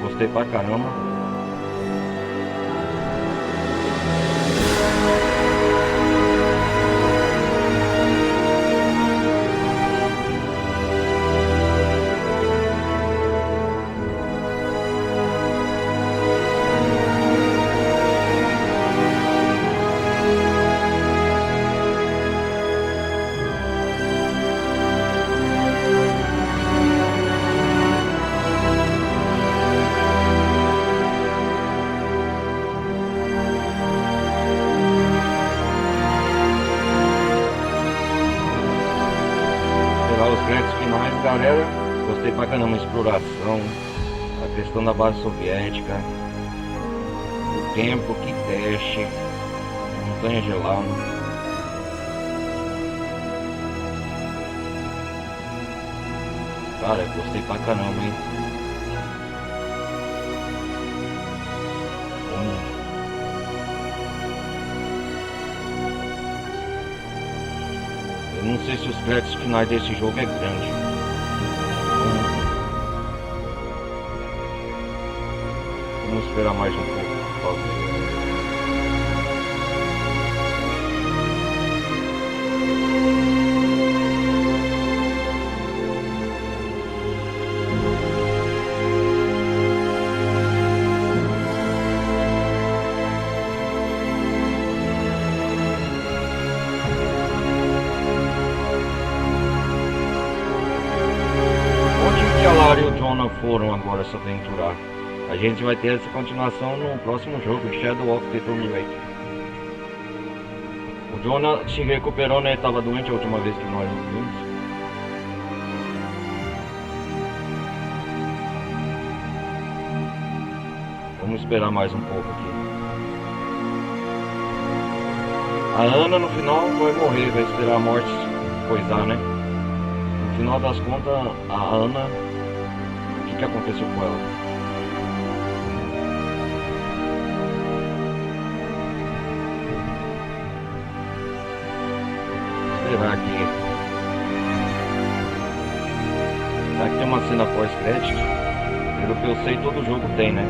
Gostei pra caramba. Os créditos finais, galera, gostei pra caramba, a exploração, a questão da base soviética, o tempo, que teste, montanha gelada. Cara, gostei pra caramba, hein? Eu não sei se os créditos finais desse jogo é grande. Vamos esperar mais um pouco, por favor. Foram agora se aventurar. A gente vai ter essa continuação no próximo jogo, Shadow of the Tomb Raider. O Jonah se recuperou, né? Ele estava doente a última vez que nós vimos. Vamos esperar mais um pouco aqui. A Ana no final vai morrer, vai esperar a morte coisar, né? No final das contas, a Ana, o que aconteceu com ela? esperar aqui. Será que tem uma cena pós-crédito? Pelo que eu sei, todo jogo tem, né?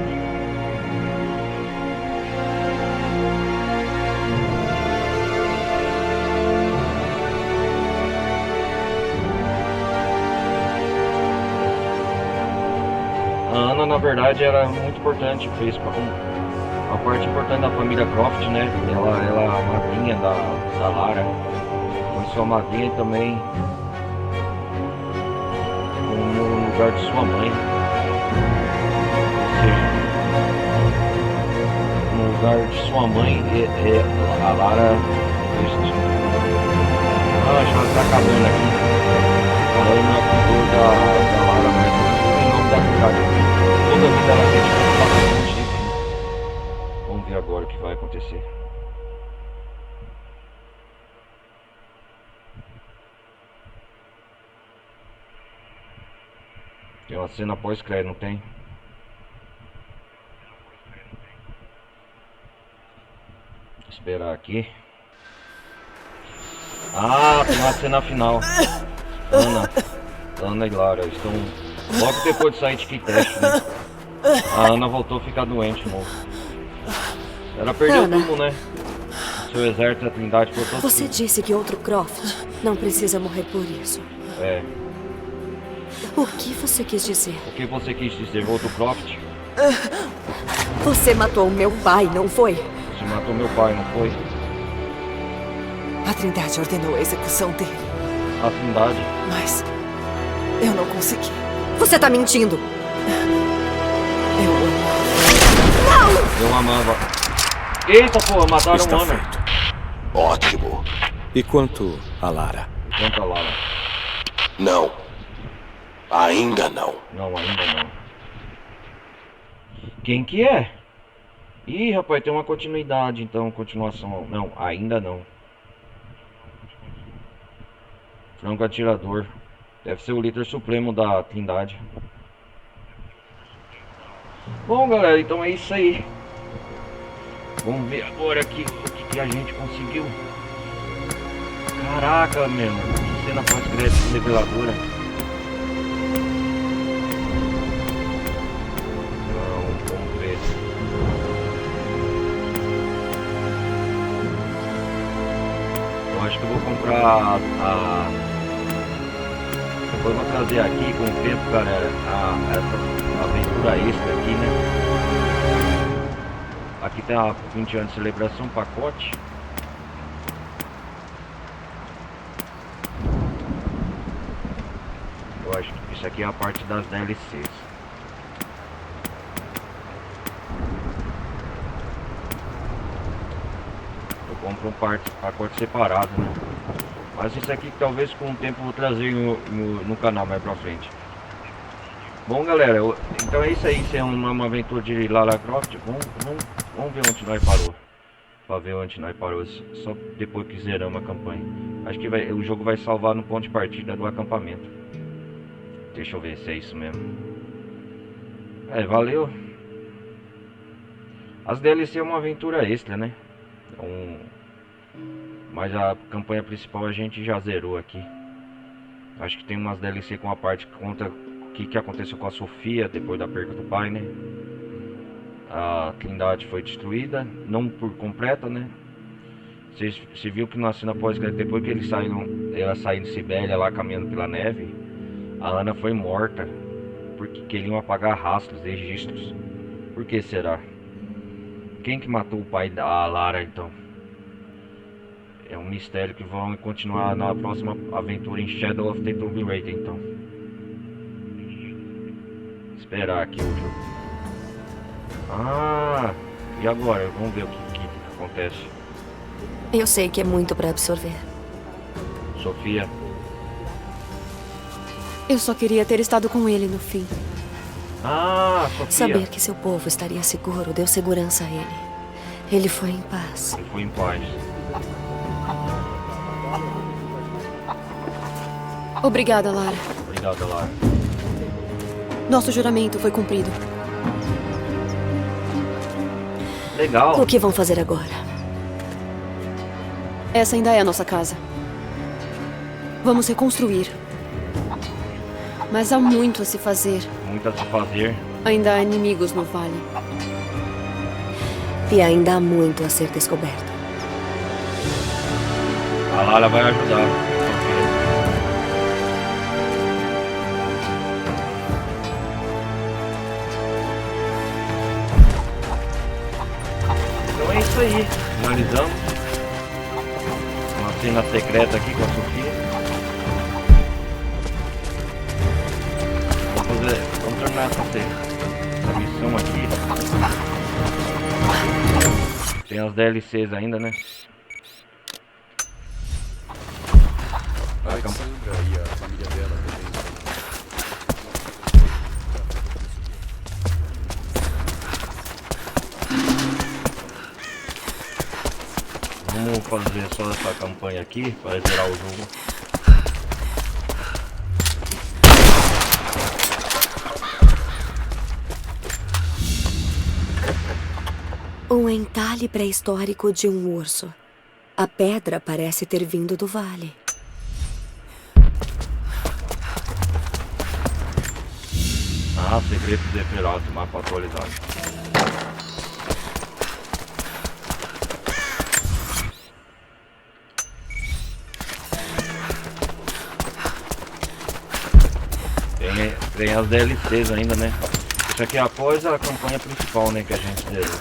A Ana, na verdade, era muito importante, fez uma parte importante da família Croft, né? Ela é a madrinha da Lara. Foi sua madrinha e também no lugar de sua mãe. Ou seja, no lugar de sua mãe, a Lara... acho que ela tá acabando aqui. A Ana cuidou da Lara, mas não tem nome da cidade. Toda a vida ela tem que passar um monte de tempo. Vamos ver agora o que vai acontecer. Tem uma cena pós-crédito, não tem? Vou esperar aqui. Ah, tem uma cena final. Ana e Lara estão logo depois de sair de Kitech, né? A Ana voltou a ficar doente de novo. Ela perdeu tudo, né? Seu exército, a Trindade, por todo. Você disse que outro Croft não precisa morrer por isso. É. O que você quis dizer? O que você quis dizer, outro Croft? Você matou meu pai, não foi? Você matou meu pai, não foi? A Trindade ordenou a execução dele. A Trindade? Mas eu não consegui. Você tá mentindo! Eu amava. Eita, porra, mataram Está o Ana. feito. Ótimo. E quanto a Lara? Quanto a Lara? Não. Ainda não. Não, ainda não. Quem que é? Ih, rapaz, tem uma continuidade, então, continuação. Não, ainda não. Franco atirador. Deve ser o líder supremo da Trindade. Bom, galera, então é isso aí. Vamos ver agora aqui o que a gente conseguiu. Caraca, meu. Que cena pós-crédito reveladora. Vamos ver. Eu acho que eu vou comprar depois eu vou trazer aqui com o tempo, galera, essa aventura extra aqui, né? Aqui tem a 20 anos de celebração, pacote. Eu acho que isso aqui é a parte das DLCs. Eu compro um pacote separado, né? Mas isso aqui talvez com o tempo eu vou trazer no canal mais pra frente. Bom, galera, então é isso aí. Isso é uma aventura de Lara Croft. Vamos ver onde nós parou. Pra ver onde nós parou. Só depois que zeramos a campanha. Acho que o jogo vai salvar no ponto de partida do acampamento. Deixa eu ver se é isso mesmo. É, valeu. As DLC é uma aventura extra, né? Mas a campanha principal a gente já zerou aqui. Acho que tem umas DLC com a parte que conta o que aconteceu com a Sofia depois da perda do pai, né? A Trindade foi destruída, não por completa, né? Você viu que na cena pós-crédito, depois que ela saiu de Sibéria lá caminhando pela neve, a Ana foi morta porque queriam apagar rastros, registros. Por que será? Quem que matou o pai da Lara, então? É um mistério que vão continuar na próxima aventura em Shadow of the Tomb Raider, então. Esperar aqui o jogo. Ah, e agora? Vamos ver o que acontece. Eu sei que é muito pra absorver. Sofia. Eu só queria ter estado com ele no fim. Ah, Sofia. Saber que seu povo estaria seguro deu segurança a ele. Ele foi em paz. Ele foi em paz. Obrigada, Lara. Obrigada, Lara. Nosso juramento foi cumprido. Legal. O que vão fazer agora? Essa ainda é a nossa casa. Vamos reconstruir. Mas há muito a se fazer. Muito a se fazer. Ainda há inimigos no vale. E ainda há muito a ser descoberto. A Lara vai ajudar. Então é isso aí. Finalizamos. Uma cena secreta aqui com a Sofia. Vamos terminar essa missão aqui. Tem as DLCs ainda, né? Vamos fazer só essa campanha aqui para zerar o jogo. Um entalhe pré-histórico de um urso. A pedra parece ter vindo do vale. Ah, segredo de Eferoth, mapa atualizado. Tem as DLCs ainda, né? Isso aqui é após a campanha principal, né, que a gente zerou.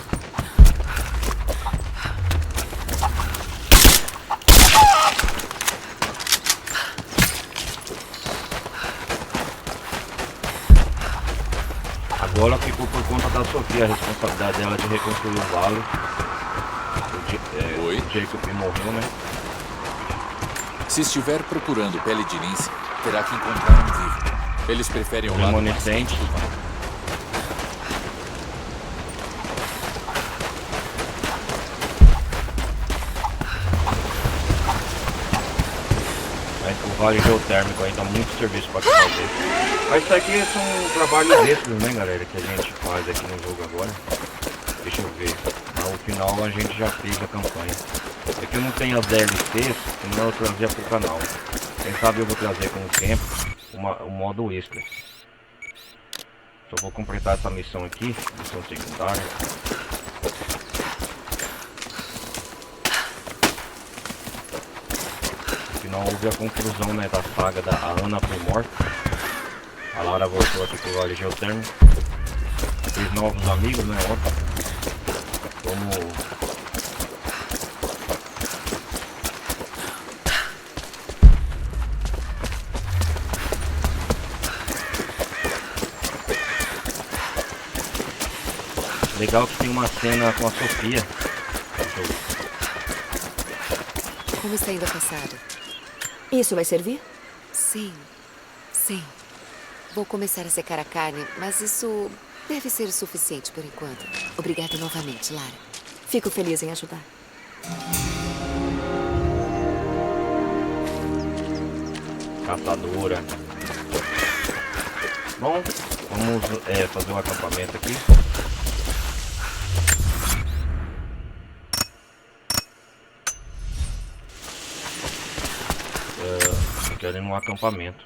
Agora ficou por conta da Sofia a responsabilidade dela de reconstruir o vale. O Jacob morreu, né? Se estiver procurando pele de lince, terá que encontrar um vivo. Eles preferem o lado remanescente. O vale geotérmico ainda há muito serviço para fazer. Mas isso aqui são trabalhos extras, né, galera, que a gente faz aqui no jogo agora. Deixa eu ver. No final a gente já fez a campanha. Aqui não tem as DLCs, senão eu trazia pro canal. Quem sabe eu vou trazer com o tempo o modo extra. Só vou completar essa missão aqui, missão secundária. Não houve a conclusão, né, da saga da Ana foi morta. A Lara voltou aqui pro vale geotérmico. Fez novos amigos, né, ontem. Vamos... Legal que tem uma cena com a Sofia. Como está indo a caçada? Isso vai servir? Sim, sim. Vou começar a secar a carne, mas isso deve ser suficiente por enquanto. Obrigada novamente, Lara. Fico feliz em ajudar. Caçadora. Bom, vamos fazer um acampamento aqui. Quero ir num acampamento.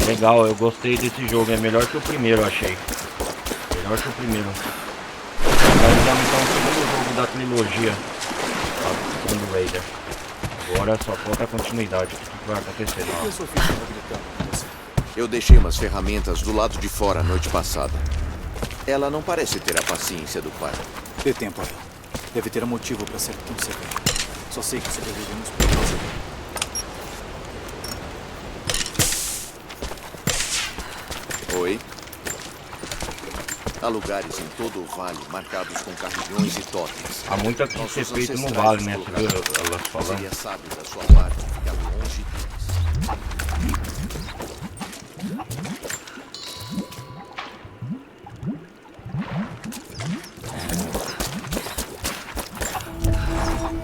Legal, eu gostei desse jogo, é melhor que o primeiro, eu achei. Melhor que o primeiro. Finalizamos então o segundo jogo da trilogia Tomb Raider. Agora só falta a continuidade. O que vai acontecer lá? Eu deixei umas ferramentas do lado de fora a noite passada. Ela não parece ter a paciência do pai. Dê tempo a ela. Deve ter um motivo para ser tão severo. Só sei que sobrevivemos por causa dele. Oi? Há lugares em todo o vale marcados com carrilhões e totens. Há muita que ser feito no vale, né? Você viu elas falando? Seria sábio da sua parte ficar longe deles.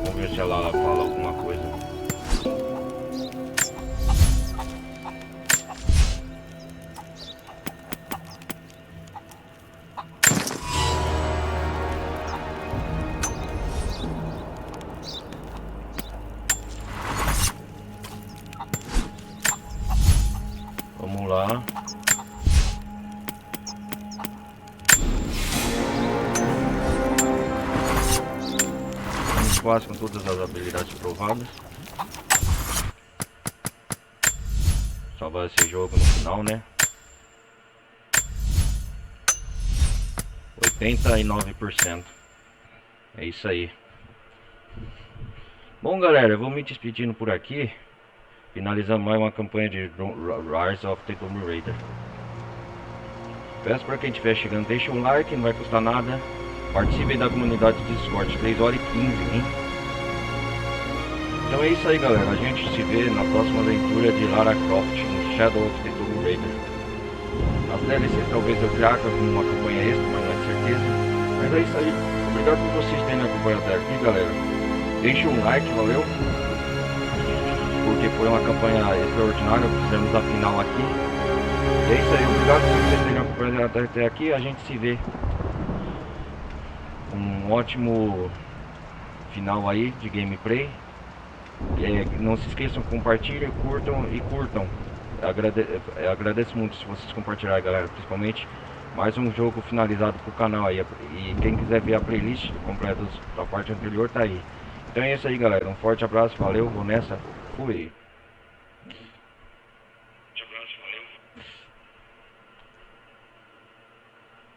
Vamos ver se ela fala alguma coisa. fácil com todas as habilidades provadas. Salvar esse jogo no final, né? 89%. É isso aí. Bom, galera, eu vou me despedindo por aqui. Finalizando mais uma campanha de Rise of the Tomb Raider. Peço para quem estiver chegando, deixa um like, não vai custar nada. Participe da comunidade do Discord, 3h15, hein? Então é isso aí, galera. A gente se vê na próxima aventura de Lara Croft, no Shadow of the Tomb Raider. As DLCs talvez eu traga uma campanha extra, mas não é de certeza. Mas é isso aí. Obrigado por vocês terem acompanhado até aqui, galera. Deixe um like, valeu? Porque foi uma campanha extraordinária, fizemos a final aqui. E é isso aí, obrigado por vocês terem acompanhado até aqui. A gente se vê. Um ótimo final aí de gameplay. Não se esqueçam, compartilhem, curtam e curtam. Agradeço muito se vocês compartilharem, galera, principalmente. Mais um jogo finalizado pro canal aí. E quem quiser ver a playlist completa da parte anterior tá aí. Então é isso aí, galera. Um forte abraço, valeu, vou nessa, fui.